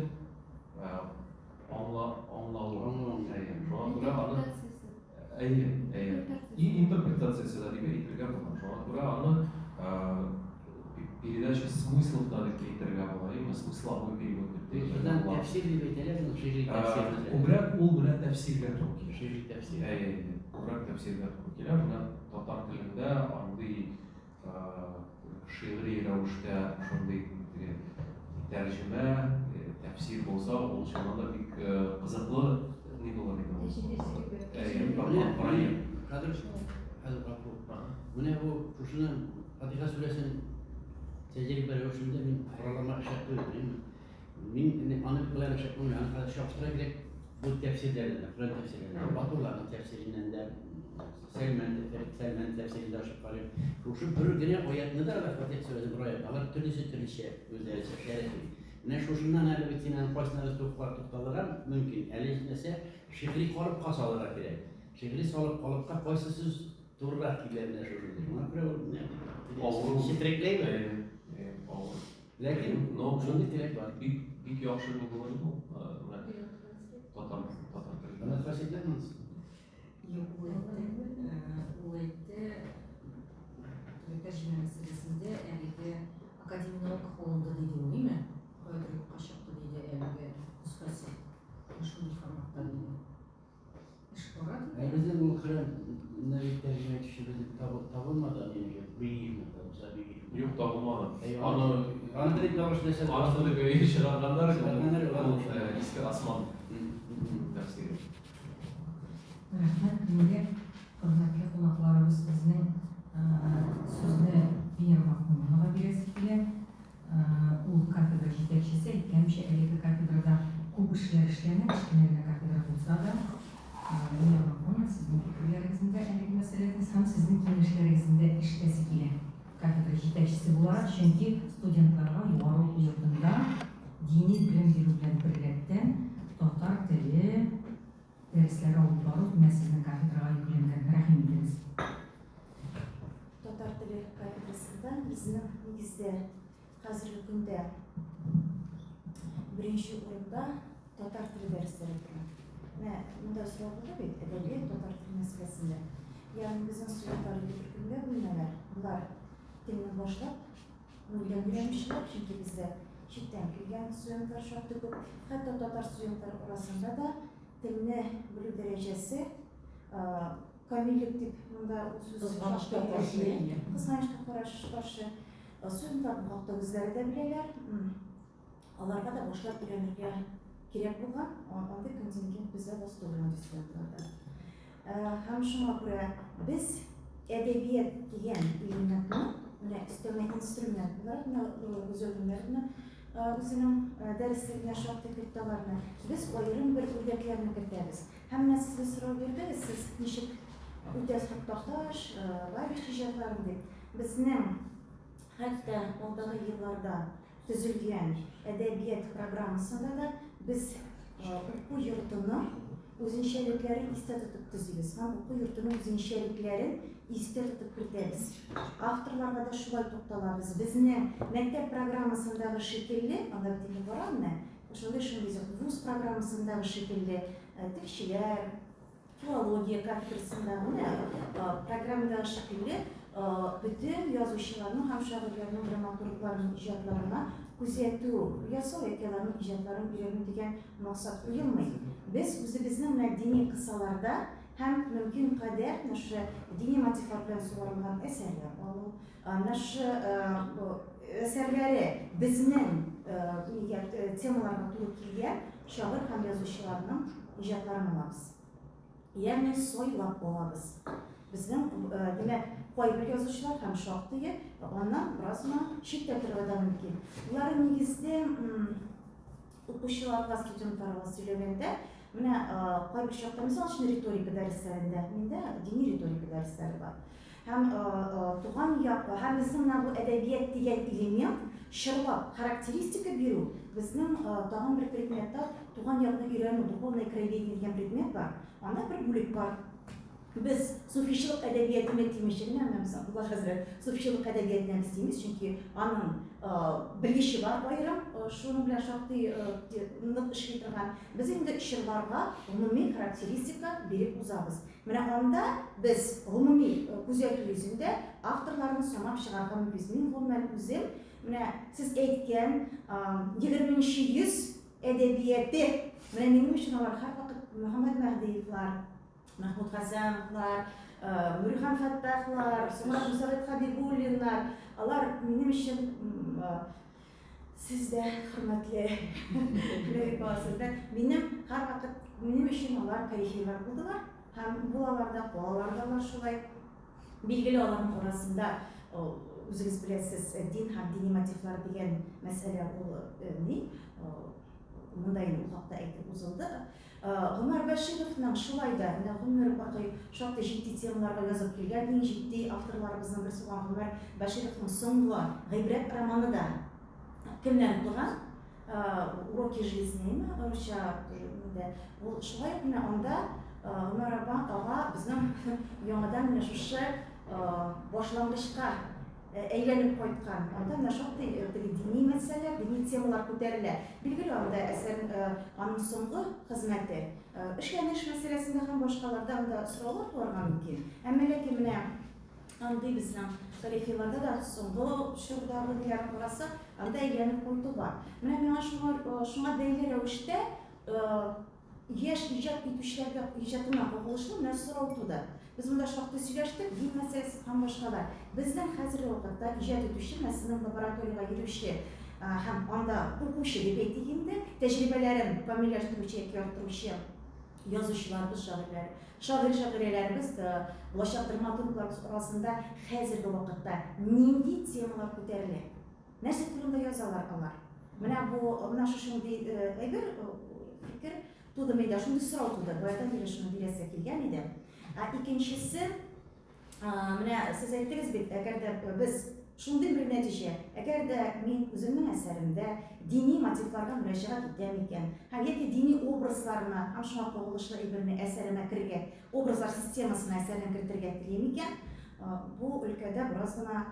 и интерпретациясы да дип әйтергә була. Шуңа күрә аны передача смыслов да дип әйтергә була. Смысловой перевод дип әйтергә була.
Тәфсир дип әйтәләр, шигъри тәфсир.
Күбрәк ул белән тәфсиргә туры килә.
Шигъри тәфсир.
Күбрәк тәфсиргә туры килә. Менә татар телендә андый шигъри рәвештә шундый тәрҗемә, тәфсир булса, ул чыннан да бик кызыклы ни булыр иде ул.
Buna bu kuşunun Fatiha suresinin tecrübe rövüşünde min kuralama şart koyuyorum. Min anı kılan şart koyuyorum. Yani şahsına gerek bu tefsirlerden, Kur'an tefsirlerinden, Batulların tefsirinden de, Selman tefsirinden şıkları. Kuşun pürü gene oyatını da Fatiha suresinin buraya. Ağır türlüsü türlüsü özleri şerefi. Ne şuşundan əli bitinen qoysuna tuqtalıran mümkün. Əli etməsə, şiğri qalıb qasalıra gerek. Şiğri salıb qalıbqa qoysa siz dururaq gilərlə şuşundur. Buna görə şitrekley mi? Lakin, şundi tilek var.
Bik yaxşı ne bulur bu? Tatar.
Bana xasiyetlər nasıl?
Yok, bu ayette tercüme meselesinde akademik olundu dedi değil mi? Böyle kaşıklı dedi evde uskası. Şunu formatta dedi.
Bizden bu Kur'an'ı tercüme etişimiz tabulmadan bilgiyim.
Yok tabulmadan.
Anı direkt davranışta
Anı da böyle şıranlar eski Asman tefsiri.
Rahmet şimdi hürmetli konaklarımız bizden sözünü bir yapmakla birisiyle o kafedra жетекчиси aytgancha элеги kafedrada ko'p ishlar ishlanib kichkina kafedra bo'lsa da sizning fikrlaringizda elegi masalada ham sizning kengashlaringizda ishlasi kerak kafedra yetakchisi bo'ladi chunki studentlarga yuqori o'quv yurtida diniy bilim berу bilan birgalikda tatar tili darslari olib borib men sizni kafedraga yuklangan rahim ediniz.
Tatar tili kafedrasida bizni negizda hozirgi kunda birinchi o'rinda tatar tili darslari turadi. Bunday savol bo'ladi, adabiyot tatar tili masalasida. Ya'ni bizning studentlarga bir kunda bilmalar. Ular tilni boshlab o'rganishlar, chunki bizda chetdan kelgan studentlar shunday ko'p. Hatto tatar studentlar orasida da tilni bilish darajasi камиллик дип монда сүз
Кызганычка каршы.
кызганычка каршы сөзен бу хакта үзләре дә беләләр. Аларга да башлап өйрәнергә кирәк булган. Андый контингент бездә дә студент студентларда. Һәм шуңа күрә без әдәбият дигән элементны, менә өстәмә инструмент буларак, үзләренә үзенең дәреслегенә шактый кертәләрне. Без аерым бер үрдәкләрне кертәбез. Һәм менә сезгә сорау бирдегез, сез ничек үтәсез Такташ, Лавиш иҗатларын дип. Безнең хәтта алдагы елларда төзелгән әдәбият программасында да без уку йортының үзенчәлекләрен истә тотып төзибез. Һәм уку йортының үзенчәлекләрен истә тотып кертәбез. Авторларга да шулай тукталабыз. Безнең мәктәп программасындагы шикелле, анда дип барамны, шундый вуз программасындагы шикелле тикшеләр, филология кафедрасындагы программадагы шикелле bütün язучыларның һәм шагыйрьләрнең, драматургларның иҗатларына күзәтү, ясау әкияларның иҗатларын өйрәнү дигән максат куелмый. Без үзебезнең мәдәни кысаларда һәм мөмкин кадәр нашы дини мотивлар белән сугарылган әсәрләр алу, нашы әсәрләре безнең темаларга туры килгән шагыйрь һәм язучыларның иҗатларын алабыз. Ягъни сойлап алабыз. Безнең димәк кайбер язучылар һәм шактые, аннан беразны читтә торырга да мөмкин. Булар нигездә укучыларга, студентларга сөйләгәндә, менә кайбер чакта, мисал өчен риторика дәресләрендә, миндә дини риторика дәресләре бар. Һәм туган як, һәм безнең бу әдәбият дигән элемент чырлап, характеристика бирү. Безнең тагын бер предметта туган якны өйрәнү, духовное краеведение дигән предмет бар. Анда бер бүлек бар. Biz суфийчылык әдәбиятына тимешчәнә, мәсәлән, Булат хәзрәт суфийчылык әдәбиятына тимеш, чөнки аның белгече бар аерым, шуның белән шактый нык эшли торган. Без инде чырларга гомуми характеристика биреп узабыз. Менә анда без гомуми күзәтү йөзендә авторларны санап чыгарга мөмкин. Мин гомумән үзем, менә сез әйткән 20нче йөз әдәбияты, менә минем өчен алар һәрвакыт Мөхәммәд Мәһдиевлар, Mahmud Хәсәновлар, Нурихан Фәттахлар, Мусавет Хәбибуллиннар, алар минем өчен сездә хөрмәтле ләйбасында минем һәрвакыт минем өчен алар тарихилар булдылар һәм булаларда, калаларда шулай билгеле аларның арасында үзегез беләсез дин һәм дини мотивлар дигән мәсьәлә ул мондай хакта әйтеп узылды. Гомәр Бәшировның шулай да, Гомәр бакый шактый җитди темаларга язып килгән, иң җитди авторларыбызның берсе булган Гомәр Бәшировның соңгы гыйбрәт романы да кемнән булган? Уроки жизни, русча ул шулай менә анда Гомәр ага безнең яңадан менә шушы башлангычка әйләнеп кайткан. Анда менә шактый дини мәсьәләләр, дини темалар күтәрелә. Билгеле анда әсәр аның соңгы хезмәте, эшләнеш мәсьәләсендә һәм башкаларда анда сораулар туарга мөмкин. Әмма ләкин менә андый безнең тарихиларда да соңгы чордагы дигән караса анда әйләнеп кайту бар. Менә миңа шуңа бәйле рәвештә яшь иҗат итүчеләргә иҗатына кагылышлы менә сорау туды. Biz bunda şartlı сөйләштек, din мәсьәләсе һәм башкалар. Безнең хәзерге вакытта иҗат итүче, мәсәлән, лабораториягә йөрүче һәм анда укучы дип әйтгәндә, тәҗрибәләрен камилләштерүче яки арттыручы язучыларыбыз, шагыйрьләребез, булачак драматурглар арасында хәзерге вакытта нинди темалар күтәрелә? Нәрсә турында язалар алар? Менә шушындый әйбер фикер туды мәйдә, шундый сорау туды. Баягыдан бери шуны бирәсе килгән иде. Икенчесе, менә сез әйттегез бит, әгәр дә без шундый бер нәтиҗә, әгәр дә мин үземнең әсәремдә дини мотивларга мөрәҗәгать итәм икән, һәм яки дини образларына, һәм шуңа кагылышлы әйберне әсәремә кергән, образлар системасына әсәрен кертергә телим икән, бу өлкәдә бераз гына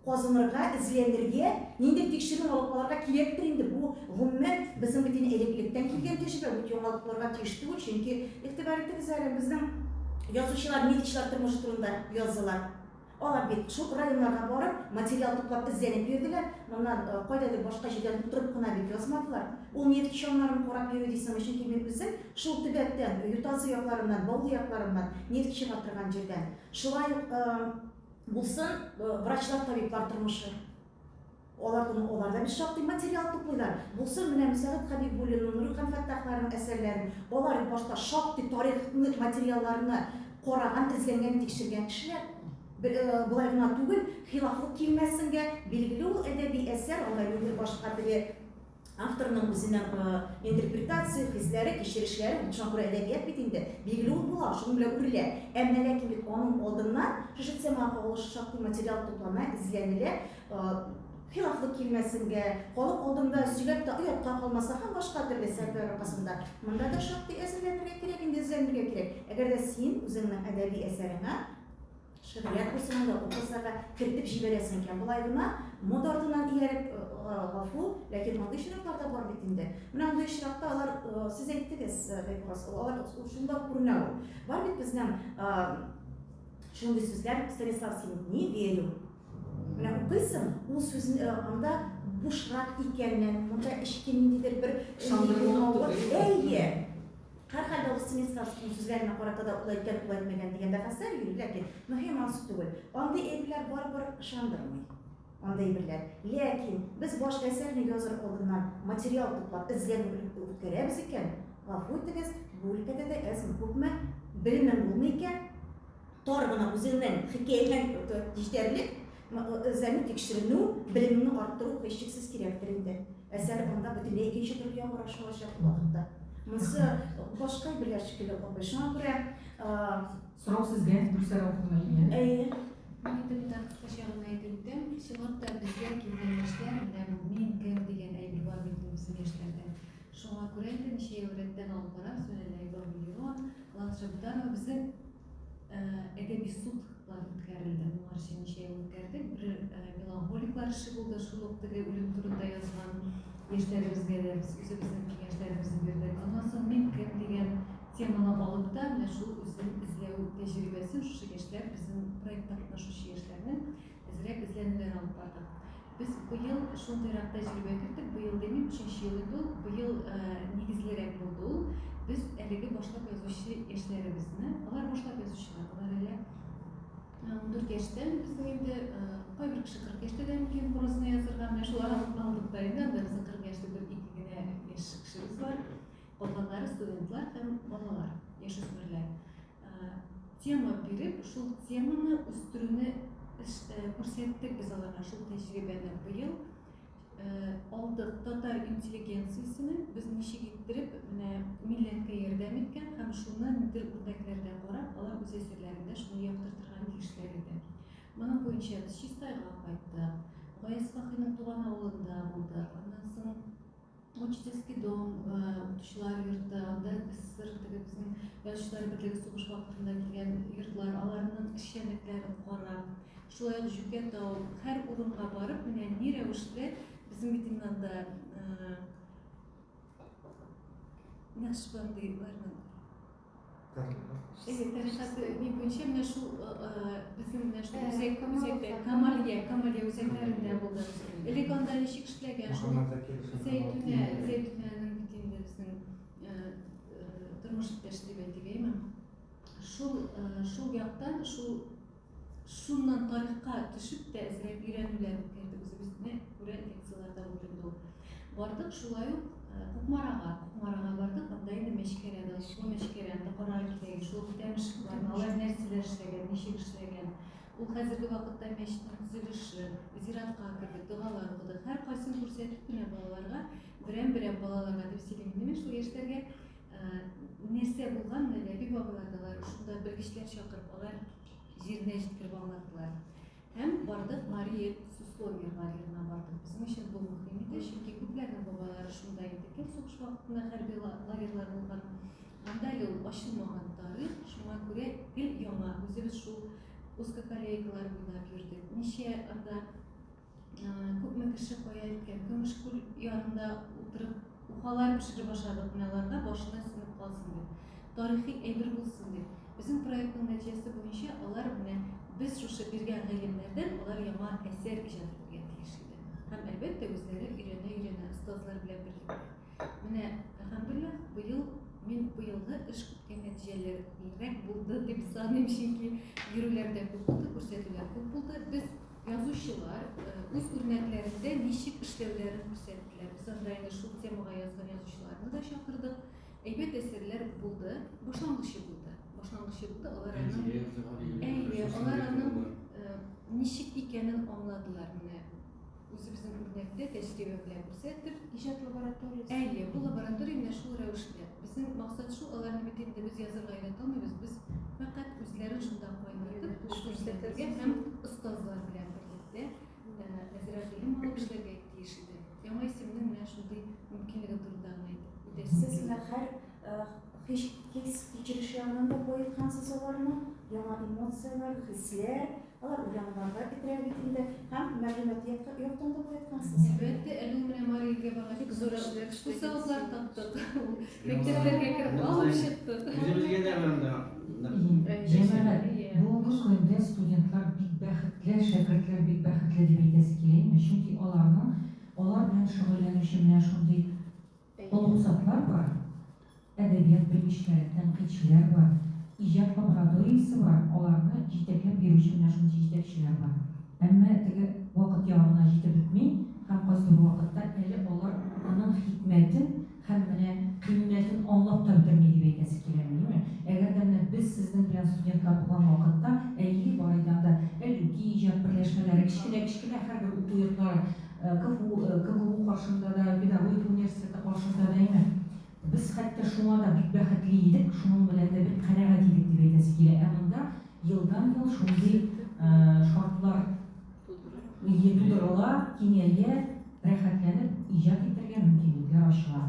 казынырга, эзләнергә, нинди тикшерү алып барырга кирәктер инде. Бу гомумән безнең бит элеклектән килгән тәҗрибә, бу яңалыкларга тиеш түгел, чөнки игътибар итегез әле безнең язучылар, медичлар тормышы турында язалар.
Алар бит шул районнарга барып, материал туплап эзләнеп йөрделәр. Моннан кайдадыр башка җирдән утырып кына бит язмадылар. Ул нефть чаннарын карап йөрү дисем, чөнки мин үзем шул төбәктән, Ютазы якларыннан, Баулы якларыннан нефть чыга торган җирдән. Шулай булсын, врачлар, табиблар тормышы. Аларда бит шактый материал туплыйлар. Булсын, менә Мөсәгыйть Хәбибуллин, Нурхан Фәттахларның әсәрләрен, алар башта шактый тарихи материалларны караган, эзләнгән, тикшергән кешеләр. Булай гына түгел, хилафлык килмәсенгә билгеле ул әдәби әсәр, анда югы башка теге авторның үзенең интерпретация, хисләре, кичерешләре, шуңа күрә әдәбият бит инде билгеле ул була, шуның белән үрелә. Әмма ләкин бит аның алдыннан шушы темага кагылышлы шактый материал туплана, эзләнелә, хилафлык килмәсенгә, халык алдында сөйләп тә оятка калмаса һәм башка төрле сәбәпләр аркасында. Монда да шактый әзерләнергә кирәк, инде эзләнергә кирәк. Әгәр дә син үзеңнең әдәби әсәреңә шигърият булсын да укысага кертеп җибәрәсең икән, булай гына мода артыннан ияреп гафу, ләкин андый очраклар да бар бит инде. Менә андый очракта алар, сез әйттегез, алар шунда күренә ул. Бар бит безнең шундый сүзләр, Станиславский, не верю. Менә укыйсың, ул сүзне анда бушрак икәнен, монда эчке ниндидер бер әйе. Һәрхәлдә ул Станиславскийның сүзләренә карата да ул әйткән, ул әйтмәгән дигәндә хәсәр йөрür, ләкин мөһим ансыз түгел. Андый әйберләр барыбер ышандырмый. Андай әйберләр. Ләкин без баш әсәрне языр алдыннан материал туплап, эзләнеп үткәрәбез икән, гафу итегез, бу өлкәдә дә әзме күпме белемең булмый икән, тар гына үзеңнең хикәяң җитәрлек, эзләнү, тикшеренү, белемеңне арттыру һичшиксез кирәктер инде. Әсәр анда бөтенләй икенче төрле яңгыраш алачак вакытта. Монысы башка әйберләр шикелле калмый. Шуңа күрә
Сорау сезгә, Гөлсара укымай.
әйе.
Мин кышагын әйтелдем. Чынлыкта безгә килгән яшьләр, менә бу мин кем дигән әйбер бар бит безнең яшьләрдә. Шуңа күрә инде ничә ел рәттән алып барам, сөйләләй барлыгы. Ландшафтта безнең әдәби судлар үткәрелде. Моңар өчен ничә ел үткәрдек. Бер меланхоликлар эше булды, шул ук теге үлем турында язган яшьләребезгә дә үзебезнең яшьләребезне бирдек. Аннан соң мин кем дигән теманы алып та, менә шул үзем эзләү тәҗрибәсен шушы яшьләр, безнең проектта катнашучы яшьләрнең әзрәк эзләнүләр алып бардык. Без быел шундыйрак тәҗрибә кертик, быел демим, 3нче ел инде ул, быел нигезлерәк булды ул. Без әлеге башлап язучы яшьләребезне, алар башлап язучылар, алар әле 14 яшьтән, безнең инде кайбер кеше 40 яшьтә дә мөмкин прозаны язырга, менә шул аралыкта алдык да инде, анда безнең 40 яшьлек бер ике генә яшь кешебез бар. Калганнары студентлар һәм балалар, яшүсмерләр. Тема биреп, шул теманы үстерүне күрсәттек без аларга, шул тәҗрибәне быел алдык татар интеллигенциясен без ничек иттереп, менә милләткә ярдәм иткән һәм шуны нидер үрнәкләрдән карап, алар үз әсәрләрендә шуны яктыртырга тиешләр иде. Моның буенча без Чистайга кайттык, Гаяз Фахриның туган авылында булдык. Аннан соң Учительский дом, укытучылар йорты, анда СССР безнең язучылар берлеге сугыш вакытында килгән йортлар, аларның эшчәнлекләрен карап, шулай ук Жүкәтау, һәр урынга барып, менә ни рәвешле безнең бит анда Нәкшбандиларның тарихаты ни буенча менә шул безнең менә шул үзәктә Камалия үзәкләрендә булды. Элек анда ничек эшләгән шул Зәйтүнәнең бит инде безнең тормыш иптәш дип әйтегәйме. Шул яктан шуннан тарихка төшеп тә әзрәк өйрәнүләр үткәрдек, үзебезне күрә лекцияларда булды. Бардык шулай ук Кукмарага бардык, анда инде мәчкәрәдә, шул мәчкәрәдә карар килгән, шул тәмешлекләр, алар нәрсәләр эшләгән, ничек эшләгән. Ул хәзерге вакытта мәчетнең төзелеше, зиратка кертеп, дугалар укыдык. Һәр кайсын күрсәтеп менә балаларга, берәм балаларга дип сөйлим димен, шул яшьләргә нәрсә булган, Ләби бабайлар шунда белгечләр чакырып, алар җиренә җиткереп аңлаттылар. Һәм бардык Мария Сусловия лагерына бардык. Безнең өчен бу мөһим иде, чөнки күпләрнең бабалары шунда иде. Сугыш вакытында хәрби лагерьлар булган. Анда ел ачылмаган тарих, шуңа күрә гел яңа. Үзебез шул узкоколейкалар буйлап йөрдек. Ничә анда күпме кеше кая иткән, Көмешкүл янында утырып, ухалар пешереп ашадык, аларга башына сынып калсын дип. Тарихи әйбер булсын дип. Bizim proyektin нәтижесі бойынша алар менә biz шушы биргән гыйлемнәрдән алар яңа әсәр иҗат итәргә тиеш иде. Һәм әлбәттә үзләре өйрәнә остазлар белән бергә. Менә әлхәмдүлилләһ быел мин быелгы эш көткән нәтиҗәләррәк булды дип саныйм, чөнки йөрүләрдә күп булды, күрсәтүләр күп булды. Без язучылар үз үрнәкләрендә ничек эшләүләрен күрсәттеләр. Без анда инде шул темага язган язучыларны да чакырдык. Әйбәт әсәрләр булды, башлангычы булды. Алар аның ничек икәнен аңладылар. Менә үзебезнең үрнәктә тәҗрибә белән күрсәтеп,
İcad laboratoriyası.
әйе, бу лаборатория менә шул рәвештә. Безнең максат шул, аларны бит инде без язырга өйрәтәлмибез. Без фақат үзләрен шунда кайнатып, күрсәтергә һәм остазлар белән бергә әзрәк илем алып эшләргә тиеш иде. Яңа исемнең менә шундый мөмкинлеге турында гына әйтеп
Siz her hiç geçiriş yanında boyutkansız olarını, yana emosiyalar, hisler, alar uyanlarga getirər bitində həm məlumat yoxdan da boyutkansız.
Әлбәттә, әле менә Мариягә бик зур эшләр эшләр. Саваплар таптык. Мектепләргә кереп алып чыктык.
Үзебезгә дә монда
Җәмәгать, бүгенге көндә студентлар бик бәхетле, шәкертләр бик бәхетле дип әйтәсе килә. Чөнки алар белән шөгыльләнүче менә шундый олугзатлар бар. Әдәбият белгечләре, тәнкыйтьчеләр бар. Иҗат лабораториясе бар. Аларны җитәкләп йөрүче менә шундый җитәкчеләр бар. Әмма теге вакыт ягына җитеп бетми, һәм кайсы бер вакытта әле алар аның хикмәтен һәм менә кыйммәтен аңлап та бетерми дип әйтәсе килә, юкмы? Әгәр дә менә без сезнең белән студентлар булган вакытта, әйе бар идәндә әллүки иҗат берләшмәләре, кечкенә һәрбер уку йортлары, КФУ каршында да, педагогик университеты каршында да име. Biz хәтта шуңа да бик бәхетле идек, шуның белән дә бик канәгать идек дип әйтәсе килә. Ә монда елдан-ел шундый шартлар тудырыла, киңәя, рәхәтләнеп иҗат итәргә мөмкинлекләр ачыла.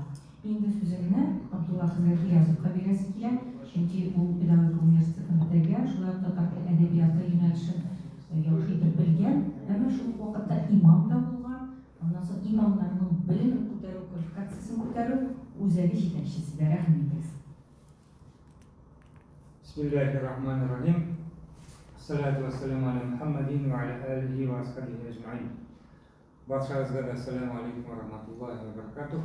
Инде сүземне Абдулла хәзрәт Язовка бирәсе килә, чөнки ул педагогик университетын бетергән, шулай ук татар әдәбияты юнәлешен яхшы итеп белгән, әмма шул вакытта имам да булган. Аннан соң имамнарның белемен күтәрү, квалификациясын күтәрү үзәге җитәкчесе дә рәхим итегез.
Bismillahirrahmanirrahim. Salatu vesselamu ala Muhammadin ve ala alihi ve ashabihi ecmaîn. Barchangizga da assalomu alaykum va rahmatullohi va barakatuh.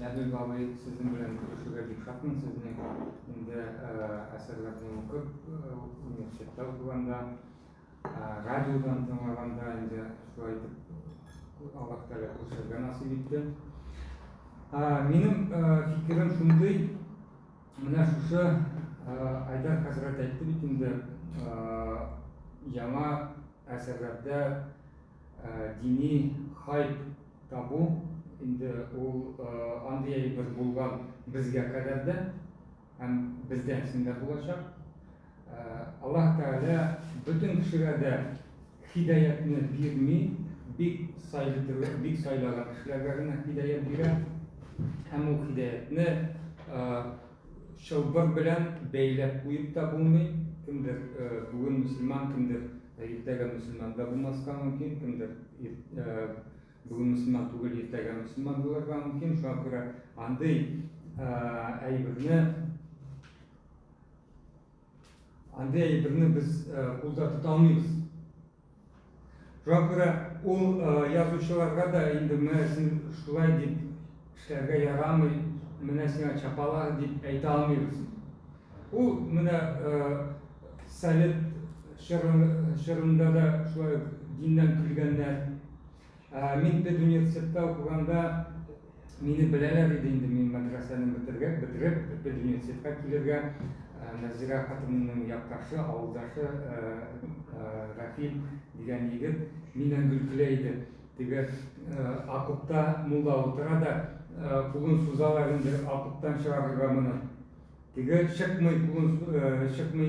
Labib bobay, sizin bilan ko'rishishga bek shodman. Sizni endi asarlarni o'qib, universitetda o'qiganda, radiodan tinglaganda endi shu aytib Alloh taolo ko'rsatgan nasib etdi. Mening fikrim shunday, mana shu Aydar hazrat aytdi bit endi yangi asarlarda diniy hayb tabu endi u anday bir bo'lgan bizga qadarda ham bizdan shunday bo'lacak. Alloh taolo butun kishilarga hidoyatni bermay, bek saylagan kishilarga hidoyat beradi. Ham u hidoyatni shilbir bilan beylab qo'yib da bo'lmaydi. Kimdir bugun musulmon, kimdir ertaga musulmon da bo'lmasqa mumkin, kimdir bugun musulmon tugul ertaga musulmon bo'larga mumkin. Shunga ko'ra anday aybirni biz qo'lda tuta olmaymiz. Shunga ko'ra u yozuvchilarga da endi mana shulay deb ishlarga yaramay, mana senga chapalaq deb ayta olmaymiz. U mana Sovet shirında da şulay dindan kulganlar. Men ped universitetda o'qiganda meni bilalar edi, endi men madrasani bitirib ped universitetga kelgan Nazira xotinimning yoqdashi, ovuldashi Rafil degan yigit mendan kulkulaydi. Tega Aqubda mulla o'tiradi, pulin so'zalar endi Aqubdan chiqarga meni. Tega chiqmay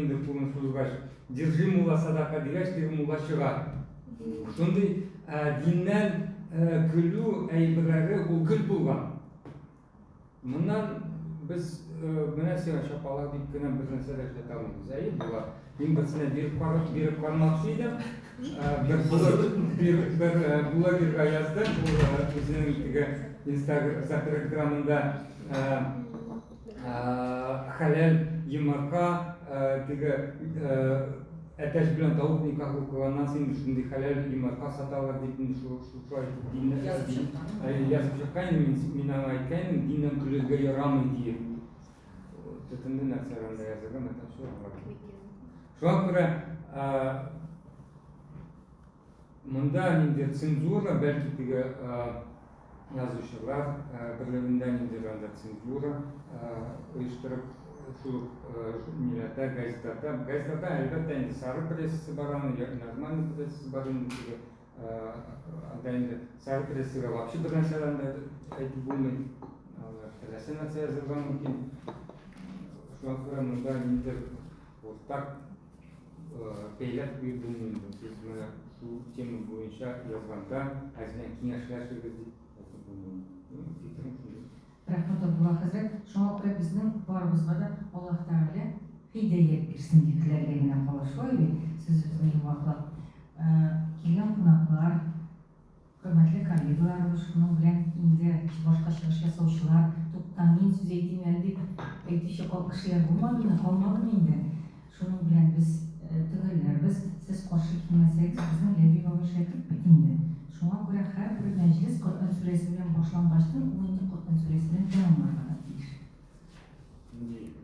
endi pulin so'zgach, держи mulla sadaqa degach, tega mulla chiqadi. Shunday dindan kulgu ayblari u gul bo'lgan. Bundan biz mana sen shapalaq deb gina bir narsalar aytamiz. Ayb bular. Men birsini berib qolmoqchi edim. Bir blogerga yozdim. Bu bizning Instagramda halal yumurta tigi ateş bilen tavuk nikahı kılandan sonra şimdi halal yumurta satarlar deyip şu aytıp dinle yazıp çıkan minan aytkan dinden külüzge yaramay diye. Tütündü narsalarında yazılgan meten şu var. Şuna göre mında ninde cenzura belki tigi yazışırlar, birlerinden indiranda cenzura uyuşturup şu millete gazetede elbette indi sarı presi baranı, nazman presi baranı gibi adayında sarı presi ve vapşı bir mesela da bulmayı telesine yazılgan mümkün. Şu an kuramında indir ortak peylet bir bulmayın. Biz şu tema boyunca yazganda azından kengashlar söyledik.
Рахмат Абдулла хәзрәт, шуңа күрә безнең барыбызга да Аллаһ Тәгалә һидаят бирсен дип теләргә генә кала. Шулай бит сүзебезне йомгаклап. Килгән кунаклар, хөрмәтле коллегаларыбыз, шуның белән инде башка чыгыш ясаучылар, туктан мин сүз әйтим әле дип әйтүче калкышлар булмадымы инде. Шуның белән biz төгәлләрбез, siz каршы килмәсәгез, безнең Ләби бабай шәкерт бит инде. Шуңа күрә һәрбер мәҗлес Коръән сүрәсе белән башлангачтан ул инде Коръән сүрәсе белән тәмамланырга тиеш.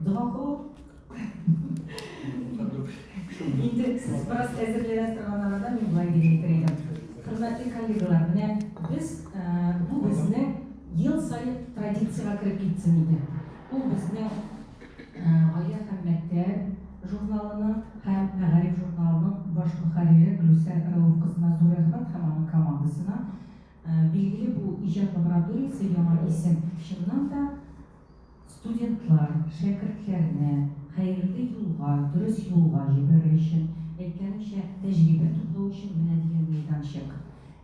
Дуа кылып, инде siz бераз әзерләнә торган арада мин болай дип әйтер идем. Хөрмәтле коллегалар, менә без бу безнең ел саен традициягә кереп китсен иде. Ул безнең гаилә һәм мәктәп журналының һәм мәгариф журналының баш мөхәррире Гөлүсәр Рәүф кызына зур рәхмәт һәм аның командасына. Билгеле бу иҗат лабораториясе яңа исем. Чыннан да студентлар, шәкертләрне хәерле юлга, дөрес юлга җибәрер өчен, әйткәнемчә, тәҗрибә туплау өчен менә дигән мәйданчык.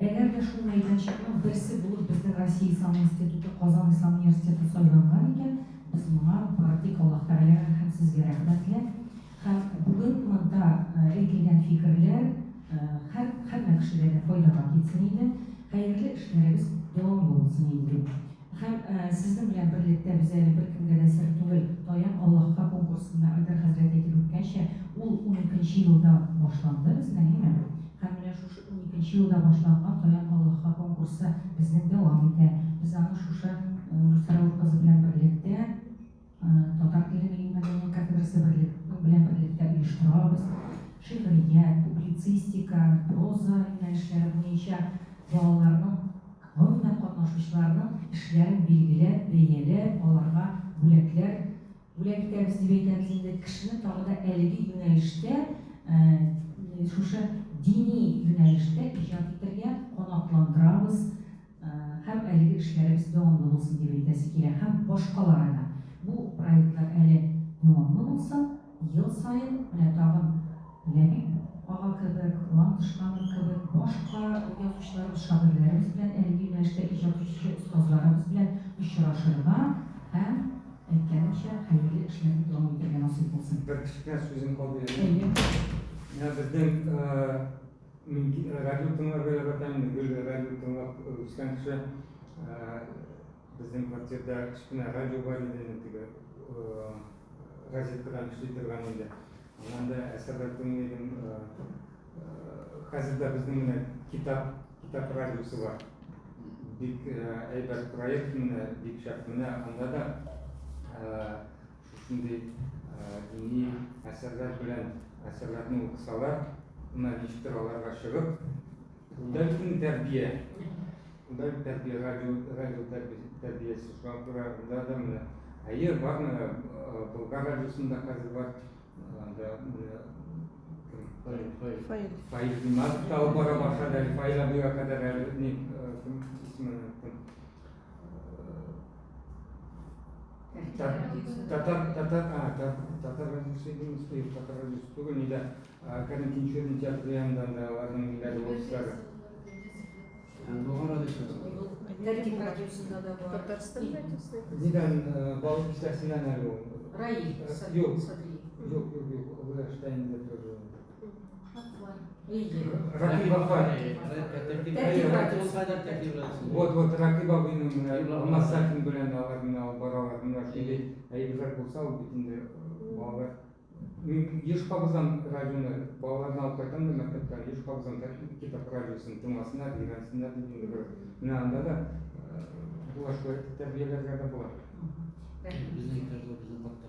Әгәр дә шул мәйданчыкның берсе булып безнең Россия Ислам институты, Казан Ислам университеты сайланган икән, без моңа практик Аллаһ Тәгаләгә һәм сезгә рәхмәтле. Һәм бүген монда әйтелгән фикерләр һәммә кешеләргә файдага китсен иде, хәерле эшләребез дәвамлы булсын иде. Һәм сезнең белән берлектә без әле беркемгә дә сер түгел, Таян Аллаһка конкурсында Айдар хәзрәт әйтеп үткәнчә, ул 12нче елда башланды безнең, әйме? Һәм менә шушы 12нче елда башланган Таян Аллаһка конкурсы безнең дәвам итә. Без аны шушы Русарау кызы белән берлектә татар теле мәдәният кафедрасы белән берлектә оештырабыз. Шигърият, публицистика, проза юнәлешләре буенча балаларның, гомумән катнашучыларның эшләрен билгеләп, бәяләп, аларга бүләкләр итәбез дип әйтәбез инде. Кешене тагы да әлеге юнәлештә, шушы дини юнәлештә иҗат итәргә канатландырабыз һәм әлеге эшләребез дәвамлы булсын дип әйтәсе килә. Һәм башкалары да бу проектлар әле дәвамлы булсын, ел сайын менә тагын Ләбиб ага кебек, Лантышкан кебек, башка язучыларыбыз, шагыйрьләребез белән әлеге юнәлештә иҗат итүче остазларыбыз белән очрашырга һәм әйткәнемчә хәерле эшләрне дәвам итәргә насыйп булсын.
Bir kişiden sözüm kaldı yani. Ya bizden radyo tınlar böyle zaten böyle radyo tınlar üstten kişi bizden kvartirde kişine radyo var dediğinde gazeteden işletirgen idi. Ondan da eserler tınlaydım. Hazırda bizden kitap radyosu var. Bir eyber proyekt bir şartmına onda da şimdi dini eserler bilen eserlerini okusalar, bunlar iştir alarga çıkıp, bunda bir terbiye, radyo terbiyesi şu an bunda da mı? Hayır var mı? Bulgar radyosunda hazır var. Fail bilmez. Tağı para başladı. Fail abiye kadar ismini unuttum. Tatar radyosuydu mu? Tatar radyosu bugün de kadın kinçlerin tiyatroyandan da varının ileri oluşları.
Doğru radyosu.
Тәртип радиосында да бар.
Татарстан радиосы.
Neden balık listesinden öyle oldu?
Раил
Yok.
Садри.
Yok. Bu da Stein'de тоже.
İyi.
Rakip Afar. Вот Rakip abinin masakın bilen alarmına, baralarına, инде әйберләр булса, ул бит инде балалар еш кабыздан радионы балаларны алып кайтам да мәктәптә еш кабыздан китап радиосын тыңласыннар, өйрәнсеннәр дип инде бер. Менә анда да бу ашкы тәрбияләргә дә була.
Безнең итәргә безнең катта.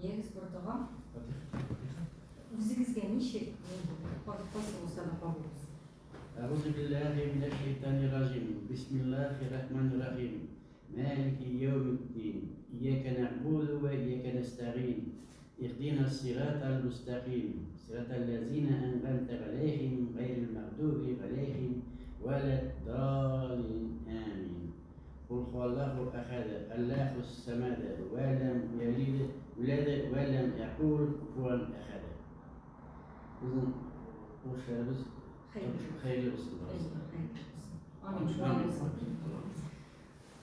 Егіз Бұрдыға, өзіңізге неше қосылыңыздан апамыз?
أعوذ بالله من الشيطان الرجيم بسم الله الرحمن الرحيم مالك يوم الدين إياك نعبد وإياك نستعين اهدنا الصراط المستقيم صراط الذين أنعمت عليهم غير المغضوب عليهم ولا الضالين آمين قل هو الله أحد الله الصمد ولم يلد ولم يكن كفوا أحد. Bizim bu şeyimiz hayırlı olsun.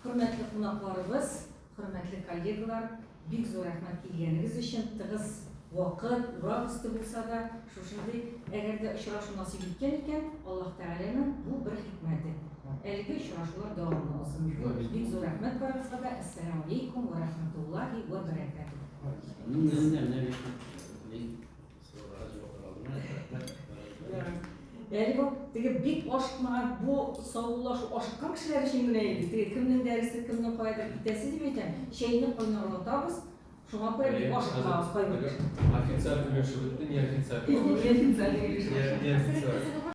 Hürmetli qonaqlarыбыз, hürmetli kollegalar, бик зур рәхмәт килгәнегез өчен, тыгыз вакыт, урак өсте булса да, шушындый әгәр дә очрашу насыйп иткән икән, Аллаһ Тәгаләнең бу бер хикмәте. Әлеге очрашулар дәвамлы булсын. Бик зур рәхмәт барыгызга да. Ассаламу алейкум ва рахматуллаһи ва баракатуһ. Әле бу теге бик ашыкмаган, бу саулашу ашыккан кешеләр өчен генә иде. Теге кемнең дәресе, кемнең кайда китәсе дип әйтәм. Чәйне кайнатабыз. Шуңа күрә бик ашыкмагыз кайбер.
Официально өлеше бетте, не официально.
Не официально.
Не официально.